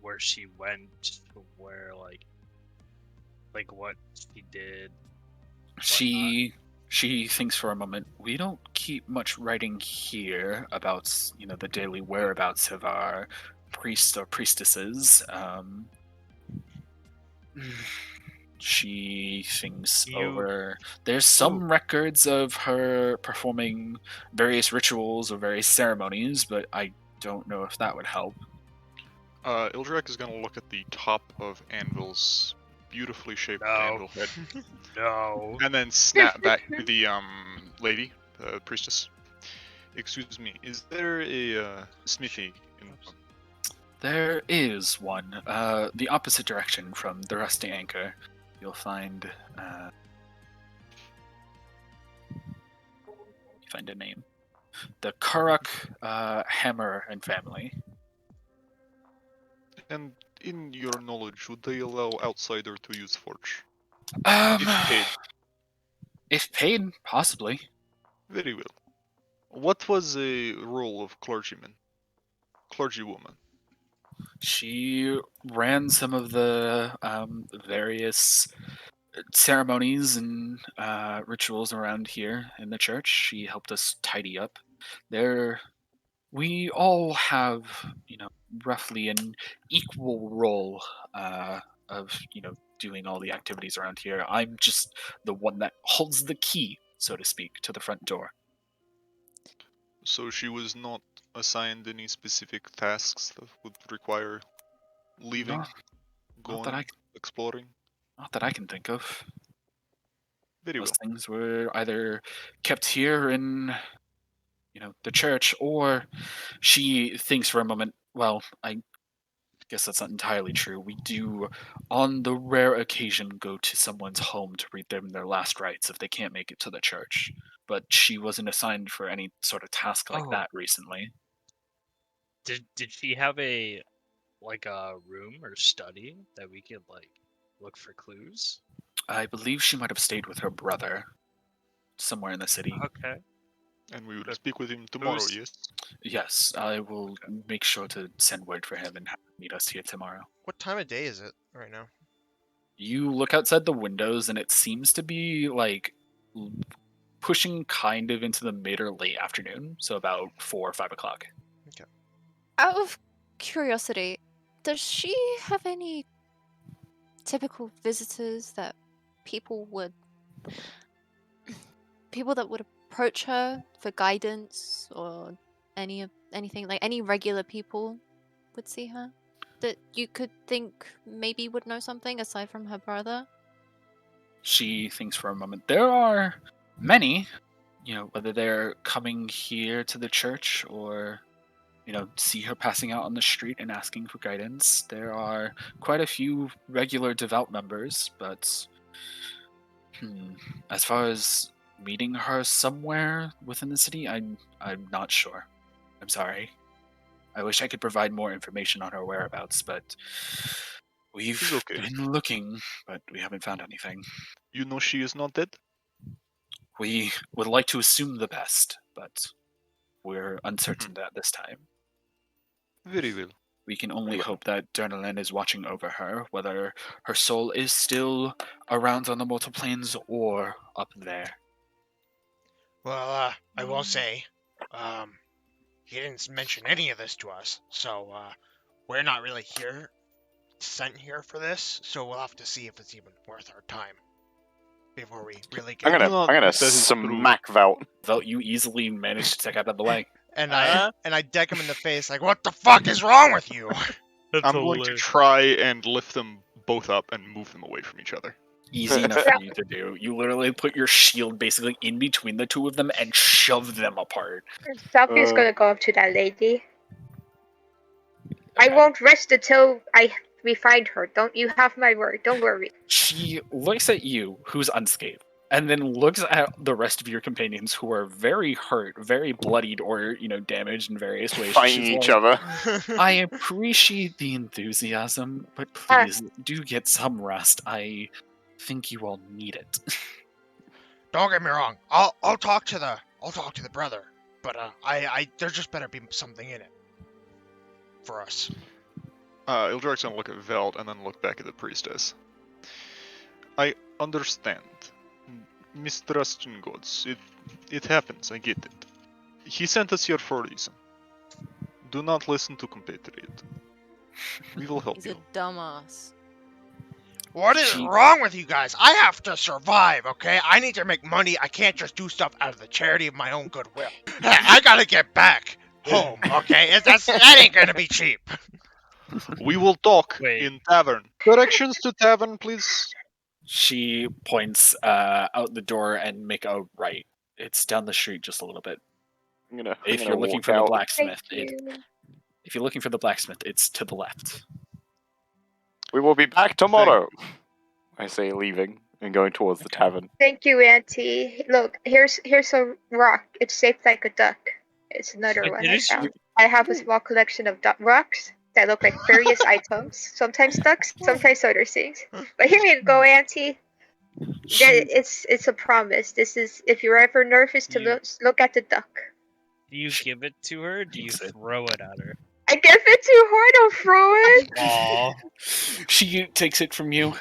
where she went, where like what she did? She thinks for a moment. We don't keep much writing here about the daily whereabouts of our priests or priestesses. She thinks over. There's some records of her performing various rituals or various ceremonies, but I don't know if that would help. Ildraak is gonna look at the top of Anvil's beautifully shaped anvil head, No. and then snap back to the lady, the priestess. Excuse me, is there a smithy in? There is one. The opposite direction from the Rusty Anchor. You'll find a name. The Kuruk Hammer and family. And in your knowledge, would they allow outsider to use forge? If paid. If paid, possibly. Very well. What was the role of clergywoman? She ran some of the various ceremonies and rituals around here in the church. She helped us tidy up. We all have, roughly an equal role of, doing all the activities around here. I'm just the one that holds the key, so to speak, to the front door. So she was not assigned any specific tasks that would require leaving, Not, not that going, I, exploring. not that I can think of. Very Those well. things were either kept here in, the church, or she thinks for a moment, well, I guess that's not entirely true. We do, on the rare occasion, go to someone's home to read them their last rites if they can't make it to the church. But she wasn't assigned for any sort of task like Oh. that recently. Did she have a room or study that we could look for clues? I believe she might have stayed with her brother somewhere in the city. Okay. And we will Good. speak with him tomorrow, Who's- yes? Yes, I will make sure to send word for him and have him meet us here tomorrow. What time of day is it right now? You look outside the windows and it seems to be pushing kind of into the mid or late afternoon, so about 4 or 5 o'clock. Out of curiosity, does she have any typical visitors that people that would approach her for guidance or anything, like any regular people would see her that you could think maybe would know something aside from her brother? She thinks for a moment. There are many, whether they're coming here to the church or, see her passing out on the street and asking for guidance. There are quite a few regular devout members, but as far as meeting her somewhere within the city, I'm not sure. I'm sorry. I wish I could provide more information on her whereabouts, but we've It's okay. been looking, but we haven't found anything. You know she is not dead? We would like to assume the best, but we're uncertain at this time. Very well. We can only hope that Durnaland is watching over her, whether her soul is still around on the mortal planes or up there. Well, I will say, he didn't mention any of this to us, so we're not really sent here for this. So we'll have to see if it's even worth our time before we really get. I'm gonna that is smack Velt. Velt, you easily managed to take out of the way. And I deck him in the face like, "What the fuck is wrong with you?" I'm going to try and lift them both up and move them away from each other. Easy enough for you to do. You literally put your shield basically in between the two of them and shove them apart. Salvia's gonna go up to that lady. I won't rest until we find her. Don't you have my word? Don't worry. She looks at you, who's unscathed, and then looks at the rest of your companions who are very hurt, very bloodied, or damaged in various ways. Fighting She's each like, other. I appreciate the enthusiasm, but please do get some rest. I think you all need it. Don't get me wrong. I'll talk to the brother, but there just better be something in it for us. Ildraak's gonna look at Velt and then look back at the priestess. I understand. Mistrust in gods. It happens, I get it. He sent us here for a reason. Do not listen to compatriot. We will help He's you. a dumbass. What is wrong with you guys? I have to survive, okay? I need to make money. I can't just do stuff out of the charity of my own goodwill. I gotta get back home, okay? That ain't gonna be cheap. We will talk Wait. in tavern. Directions to tavern, please. She points out the door and make a right. It's down the street just a little bit. If you're looking for the blacksmith, if you're looking for the blacksmith, it's to the left. We will be back tomorrow. I say, leaving and going towards the tavern. Thank you, Auntie. Look, here's a rock. It's shaped like a duck. It's another one I found. I have a small collection of rocks that look like various items. Sometimes ducks, sometimes other things. But here you go, Auntie. It's a promise. This is if you're ever nervous to look at the duck. Do you give it to her? Or do you throw it at her? I guess it's too hard, I'll throw it. Aw. She takes it from you.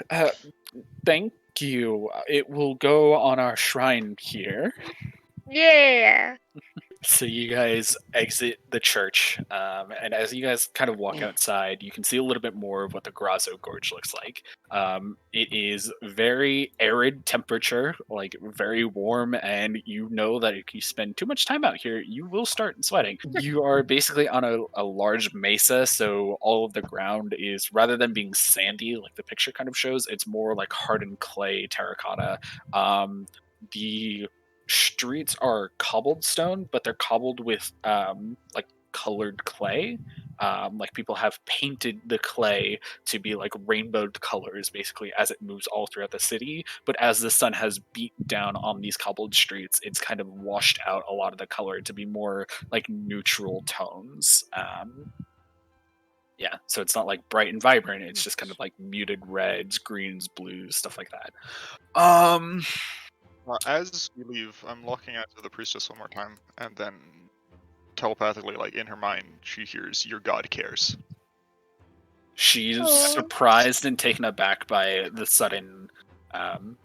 Thank you. It will go on our shrine here. Yeah. So you guys exit the church, and as you guys kind of walk outside, you can see a little bit more of what the Grazo Gorge looks like. It is very arid temperature, like very warm, and you know that if you spend too much time out here, you will start sweating. You are basically on a large mesa, so all of the ground is, rather than being sandy like the picture kind of shows, it's more like hardened clay, terracotta. The streets are cobbled stone, but they're cobbled with like colored clay. Like people have painted the clay to be like rainbowed colors basically as it moves all throughout the city. But as the sun has beat down on these cobbled streets, it's kind of washed out a lot of the color to be more like neutral tones. Yeah, so it's not like bright and vibrant. It's just kind of like muted reds, greens, blues, stuff like that. As we leave, I'm looking at the priestess one more time, and then telepathically, like in her mind, she hears "Your God cares." She's Aw. surprised and taken aback by the sudden,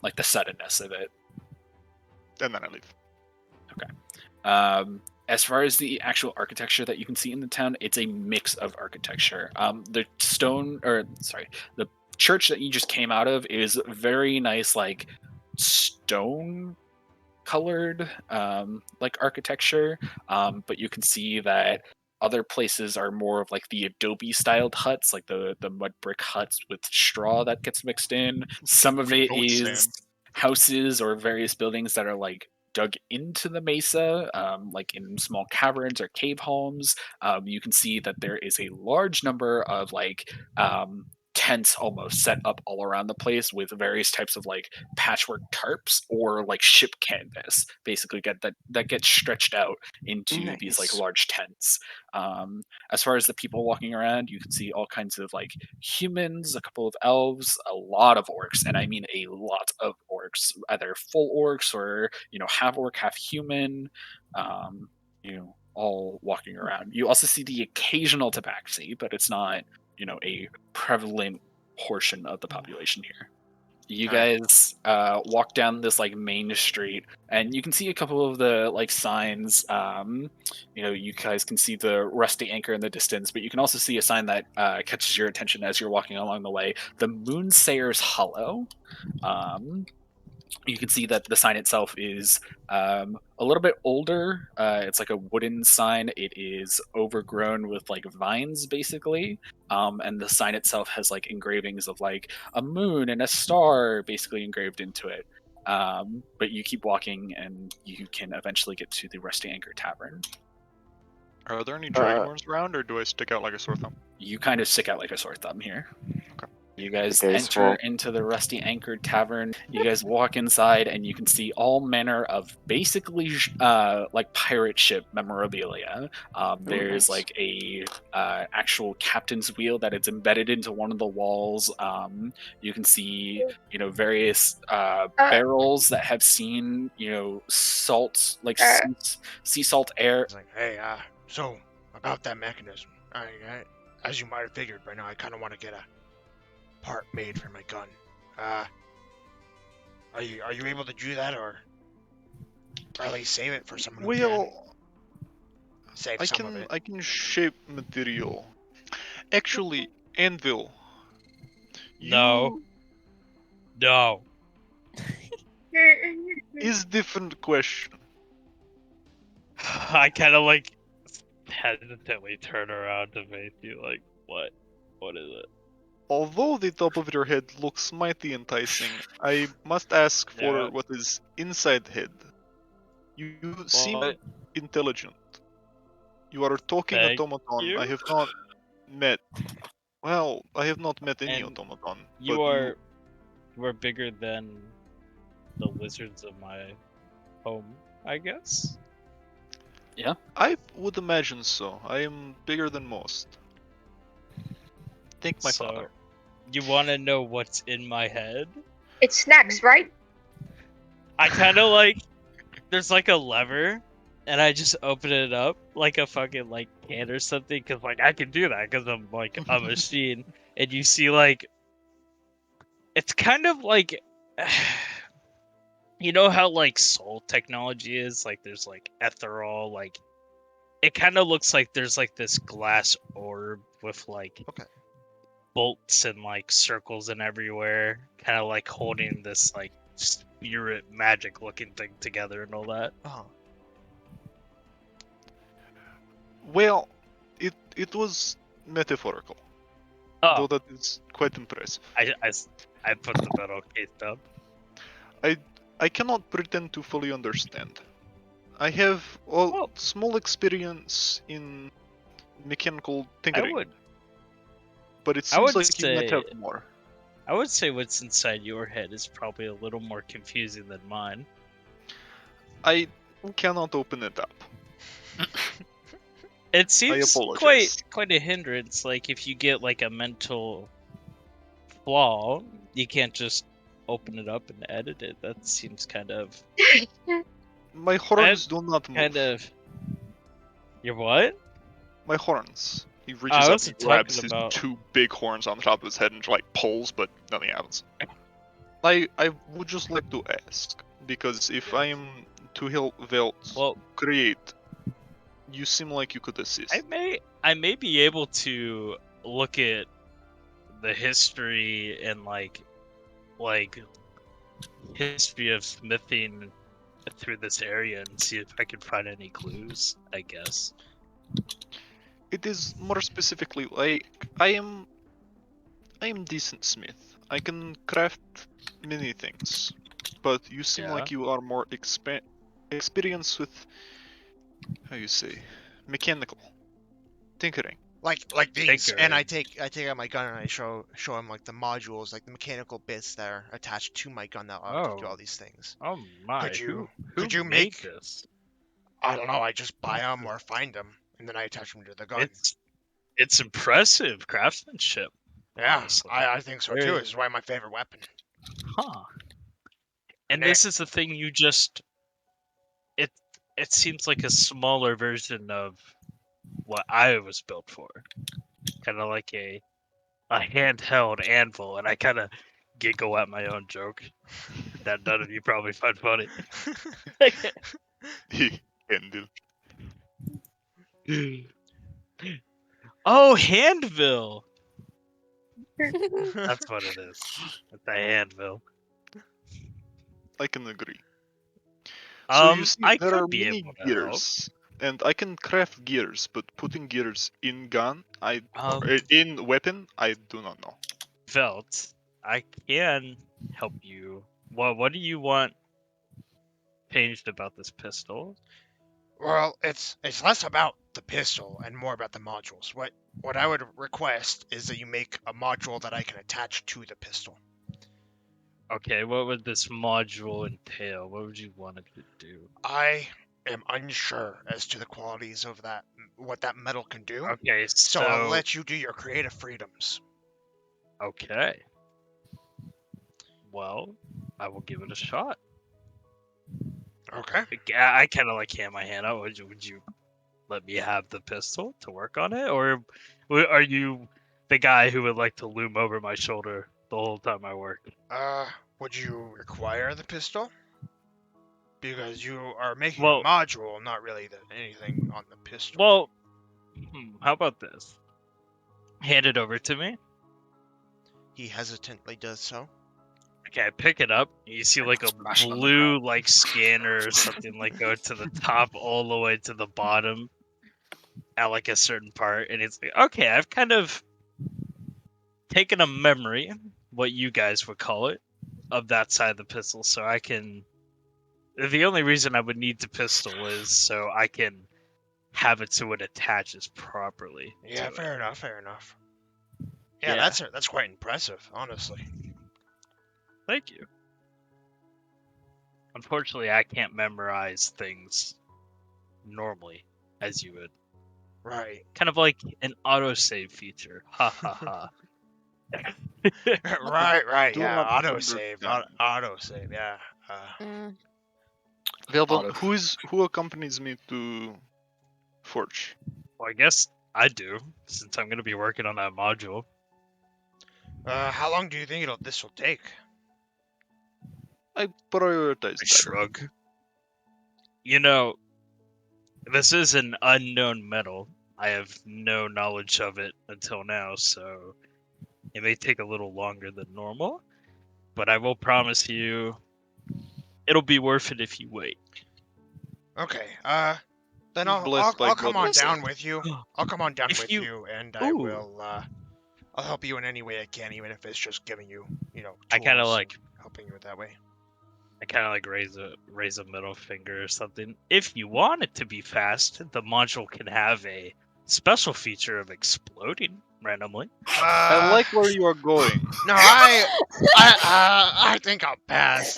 like the suddenness of it. And then I leave. As far as the actual architecture that you can see in the town, it's a mix of architecture. The church that you just came out of is very nice, like stone colored like architecture, but you can see that other places are more of like the adobe styled huts, like the mud brick huts with straw that gets mixed in. Some of it Don't is stand. houses or various buildings that are like dug into the mesa, like in small caverns or cave homes. You can see that there is a large number of like tents almost set up all around the place with various types of like patchwork tarps or like ship canvas basically that gets stretched out into these like Nice. large tents. As far as the people walking around, you can see all kinds of like humans, a couple of elves, a lot of orcs, and I mean a lot of orcs, either full orcs or half orc, half human. All walking around. You also see the occasional tabaxi, but it's not a prevalent portion of the population here. You guys walk down this like main street, and you can see a couple of the like signs. You guys can see the rusty anchor in the distance, but you can also see a sign that catches your attention as you're walking along the way. The Moonsayer's Hollow. You can see that the sign itself is a little bit older. It's like a wooden sign. It is overgrown with like vines, basically. And the sign itself has like engravings of like a moon and a star, basically engraved into it. But you keep walking, and you can eventually get to the Rusty Anchor Tavern. Are there any dragonborns around, or do I stick out like a sore thumb? You kind of stick out like a sore thumb here. You guys Okay, enter into the Rusty Anchored Tavern. You guys walk inside, and you can see all manner of basically like pirate ship memorabilia. There's nice. like a actual captain's wheel that is embedded into one of the walls. You can see various barrels that have seen salts like sea salt air. It's like, hey, so about that mechanism, I as you might have figured by now, I kind of want to get a part made for my gun. Are you able to do that, or at least save it for someone who can? Well, Save I some of can it. I can shape material. Actually, Anvil. No. No. Is different question. I kind of like hesitantly turn around to face you, like, what? What is it? Although the top of your head looks mighty enticing, I must ask for Yeah. what is inside the head. You seem What? intelligent. You are a talking Thank automaton. you. I have not met. Well, I have not met any And automaton. You but are bigger than the wizards of my home, I guess. I would imagine so. I am bigger than most. Thank my So, father. you want to know what's in my head? It's snacks, right? I kind of like. There's like a lever and I just open it up like a fucking like can or something, because like I can do that because I'm like a machine, and you see like it's kind of like you know how like soul technology is, like there's like ethereal, like it kind of looks like there's like this glass orb with like Okay. bolts and like circles and everywhere, kind of like holding this like spirit magic looking thing together and all that. Uh-huh. Well, it was metaphorical, Oh, though that is quite impressive. I put the metal case down. I cannot pretend to fully understand. I have a Well- small experience in mechanical tinkering, would- but it I would seems like you might say- have more. I would say what's inside your head is probably a little more confusing than mine. I cannot open it up. It seems apologize. quite a hindrance. Like if you get like a mental flaw, you can't just open it up and edit it. That seems kind of My horns do not move. kind of. Your what? My horns. He I reaches up wasn't and grabs talking his about- two big horns on top of his head and like pulls, but nothing happens. I would just like to ask, because if I am to help Velt Well, create, you seem like you could assist. I may be able to look at the history and like history of smithing through this area and see if I can find any clues, I guess. It is more specifically like I am decent smith. I can craft many things, but you seem Yeah. like you are more experienced with how you say mechanical tinkering. Like these, Tinker. and I take out my gun and I show him like the modules, like the mechanical bits that are attached to my gun that allow me to do Oh. all these things. Oh my! Could you made make- this? I don't know. I just buy them or find them, and then I attach them to the gun. It's impressive craftsmanship. Yeah, honestly. I think so too. Very- This is why my favorite weapon. Huh. And Nick. this is the thing you just it seems like a smaller version of what I was built for. Kind of like a handheld anvil, and I kind of giggle at my own joke that none of you probably find funny. Handle. Oh, Handvil! That's what it is. It's a Handvil. I can agree. So you see, I there could are be many able to help. gears, and I can craft gears, but putting gears in gun, Um, in weapon, I do not know. Velt, I can help you. What do you want changed about this pistol? Well, it's less about the pistol and more about the modules. What I would request is that you make a module that I can attach to the pistol. Okay, what would this module entail? What would you want it to do? I am unsure as to the qualities of that, what that metal can do. Okay, So so I'll let you do your creative freedoms. okay. Well, I will give it a shot. Okay. I kind of like hand my hand out. Would you let me have the pistol to work on it, or are you the guy who would like to loom over my shoulder the whole time I work? Would you require the pistol? Because you are making Well- a module, not really anything on the pistol. Well, how about this? Hand it over to me. He hesitantly does so. Okay, I pick it up. You see like a Smash it on the blue like scanner or something like go to the top all the way to the bottom at like a certain part, and it's like, okay, I've kind of taken a memory, what you guys would call it, of that side of the pistol, so I can. The only reason I would need the pistol is so I can have it so it attaches properly. Yeah, to fair it. enough, fair enough. Yeah, Yeah. that's quite impressive, honestly. Thank you. Unfortunately, I can't memorize things normally as you would. Right. Kind of like an autosave feature. Ha ha ha. right, Do yeah, not autosave, understand. autosave, yeah. Mm. Well, Lot then, of- who accompanies me to Forge? Well, I guess I do, since I'm gonna be working on that module. How long do you think this will take? I prioritize I that. shrug. You know, this is an unknown metal. I have no knowledge of it until now, so it may take a little longer than normal. But I will promise you, it'll be worth it if you wait. Okay. Then He's blessed by I'll come God on with down that. with you. I'll come on down If with you- you, and I Ooh. will. I'll help you in any way I can, even if it's just giving you, I kinda tools like- and helping you that way. I kind of like raise a middle finger or something. If you want it to be fast, the module can have a special feature of exploding randomly. I like where you are going. No, I think I'll pass.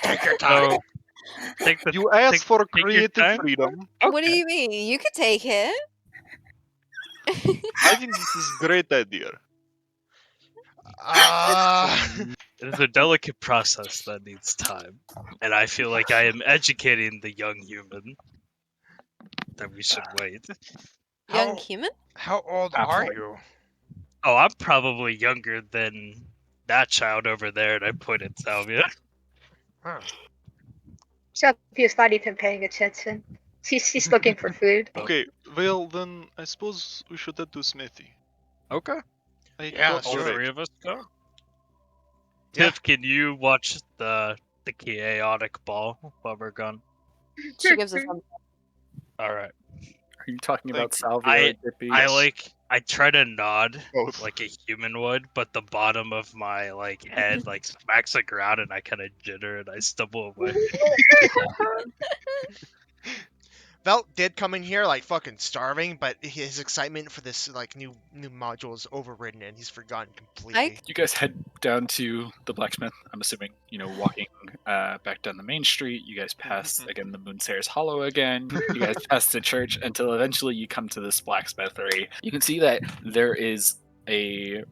Take your time. So, take the You asked for your creative time. freedom. What do you mean? You could take it. I think this is a great idea. It is a delicate process that needs time, and I feel like I am educating the young human that we should wait. Young how, human? how old are Absolutely. you? Oh, I'm probably younger than that child over there, and I pointed Salvia. Huh. Salvia's not even paying attention. She's looking for food. Okay, well then I suppose we should head to Smithy. Okay. I Yeah, got let's All do the it. three of us go. Yeah. Tiff, can you watch the chaotic ball while we're gone? She gives us some. All right. Are you talking about Thank you. Salvia or Zippy? I try to nod Both. like a human would, but the bottom of my head smacks the ground and I kind of jitter and I stumble away. Velt did come in here fucking starving, but his excitement for this new module is overridden and he's forgotten completely. You guys head down to the blacksmith. I'm assuming, walking back down the main street. You guys pass again the Moonsayer's Hollow again. You guys pass the church until eventually you come to this blacksmithery. You can see that there is a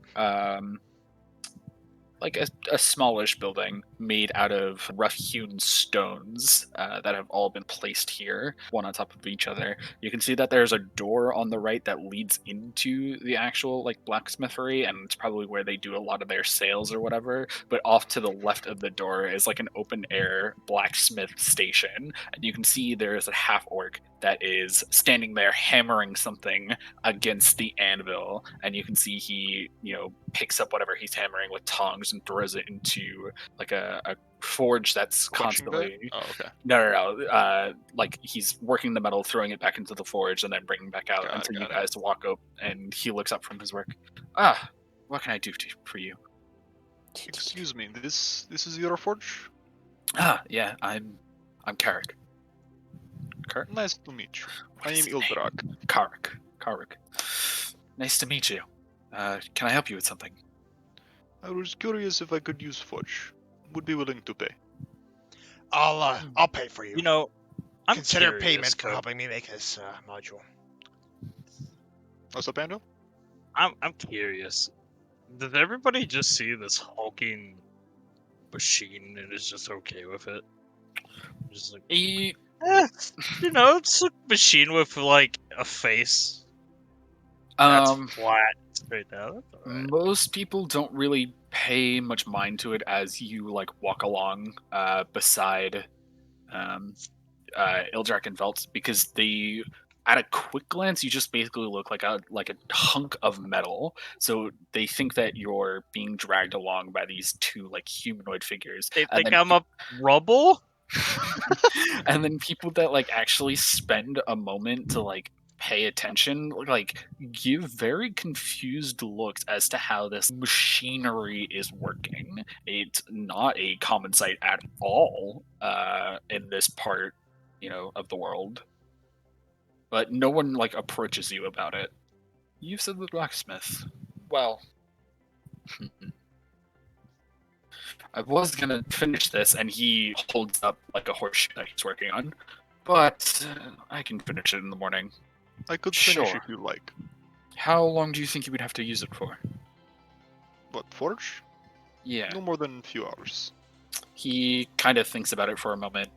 a smallish building made out of rough-hewn stones that have all been placed here, one on top of each other. You can see that there's a door on the right that leads into the actual blacksmithery, and it's probably where they do a lot of their sales or whatever. But off to the left of the door is an open-air blacksmith station, and you can see there is a half-orc that is standing there hammering something against the anvil, and you can see he picks up whatever he's hammering with tongs and throws it into a forge that's Quenching constantly bit? Oh, okay. no he's working the metal, throwing it back into the forge, and then bringing back out Got it, until you got it. guys walk up, and he looks up from his work. What can I do for you? Excuse me, this is your forge? Yeah, I'm Carrick. Nice to meet you. I am Ildraak. Carrick. Nice to meet you. Can I help you with something? I was curious if I could use forge. Would be willing to pay. I'll pay for you. I'm Consider curious, payment for Cope. helping me make this module. What's up, Anvil? I'm curious. Did everybody just see this hulking machine and is just okay with it? Just it's a machine with a face that's flat straight down. That's all right. Most people don't really pay much mind to it as you walk along beside Ildraak and Velt, because at a quick glance you just basically look like a hunk of metal. So they think that you're being dragged along by these two humanoid figures. They And think then I'm a rubble? and then people that actually spend a moment to pay attention give very confused looks as to how this machinery is working. It's not a common sight at all in this part of the world, but no one approaches you about it. You said the blacksmith. Well, I was gonna finish this, and he holds up a horseshoe that he's working on, but I can finish it in the morning. I could finish Sure. if you like. How long do you think you would have to use it for? What, forge? Yeah. No more than a few hours. He kind of thinks about it for a moment.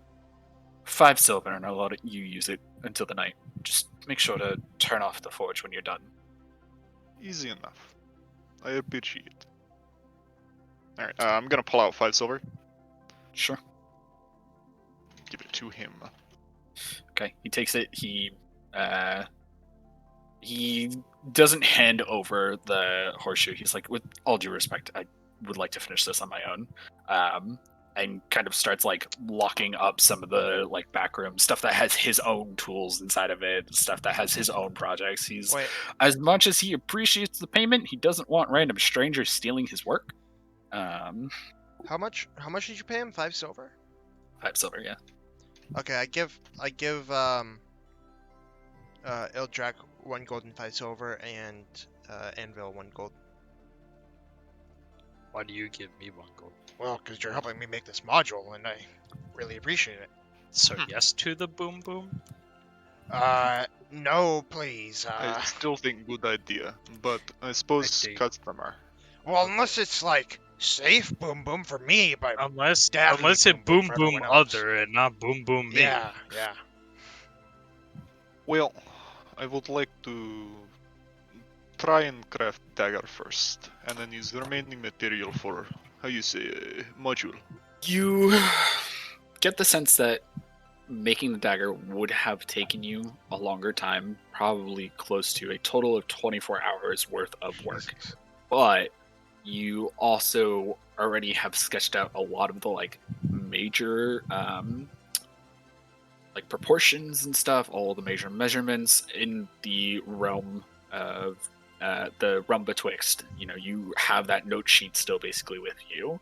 5 silver, and I'll let you use it until the night. Just make sure to turn off the forge when you're done. Easy enough. I appreciate it. Alright, I'm gonna pull out 5 silver. Sure. Give it to him. Okay, he takes it. He doesn't hand over the horseshoe. He's like, with all due respect, I would like to finish this on my own. And kind of starts like locking up some of the like backroom stuff that has his own tools inside of it, stuff that has his own projects. He's Wait, as much as he appreciates the payment, he doesn't want random strangers stealing his work. how much did you pay him? 5 silver? 5 silver, yeah. Okay, I give Ildraak 1 gold and 5 silver, and Anvil 1 gold. Why do you give me 1 gold? Well, because you're helping me make this module, and I really appreciate it. So yes to the boom boom? No, please. I still think good idea, but I suppose I do. customer. Well, unless it's like safe boom boom for me, but Unless definitely it boom for boom everyone else. other and not boom boom me. yeah. Well, I would like to try and craft dagger first, and then use the remaining material for, how you say, module. You get the sense that making the dagger would have taken you a longer time, probably close to a total of 24 hours worth of work. But you also already have sketched out a lot of the like major like proportions and stuff, all the major measurements in the realm of the realm betwixt. You know, you have that note sheet still basically with you,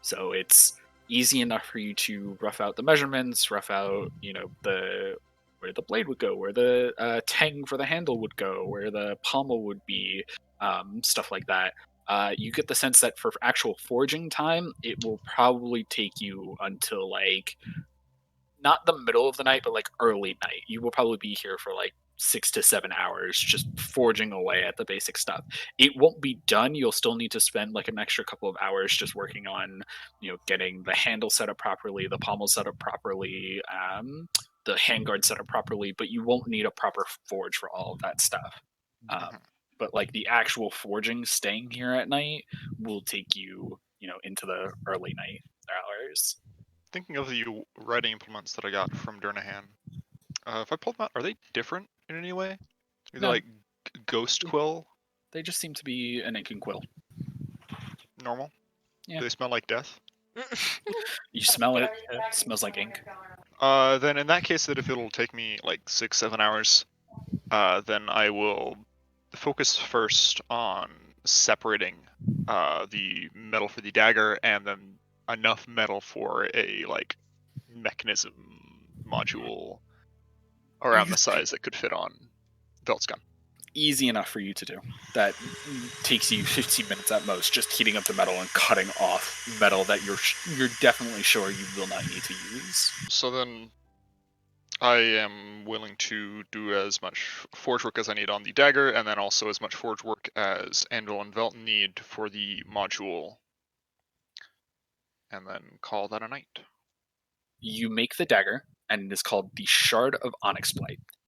so it's easy enough for you to rough out the measurements, rough out, you know, where the blade would go, where the tang for the handle would go, where the pommel would be, stuff like that. You get the sense that for actual forging time, it will probably take you until like not the middle of the night, but like early night. You will probably be here for like 6 to 7 hours just forging away at the basic stuff. It won't be done. You'll still need to spend like an extra couple of hours just working on, you know, getting the handle set up properly, the pommel set up properly, the handguard set up properly, but you won't need a proper forge for all of that stuff. But like the actual forging, staying here at night will take you, you know, into the early night hours. Thinking of the writing implements that I got from Durnaland, if I pulled them out, are they different in any way? Are they No. like ghost quill? They just seem to be an ink and quill. Normal? Yeah. Do they smell like death? You smell it. It smells like ink. Then in that case, that if it'll take me like 6-7 hours, then I will focus first on separating the metal for the dagger, and then enough metal for a like mechanism module around the size that could fit on Velt's gun. Easy enough for you to do. That takes you 15 minutes at most, just heating up the metal and cutting off metal that you're definitely sure you will not need to use. So then I am willing to do as much forge work as I need on the dagger, and then also as much forge work as Anvil and Velt need for the module, and then call that a night. You make the dagger, and it is called the Shard of Onyx Blight.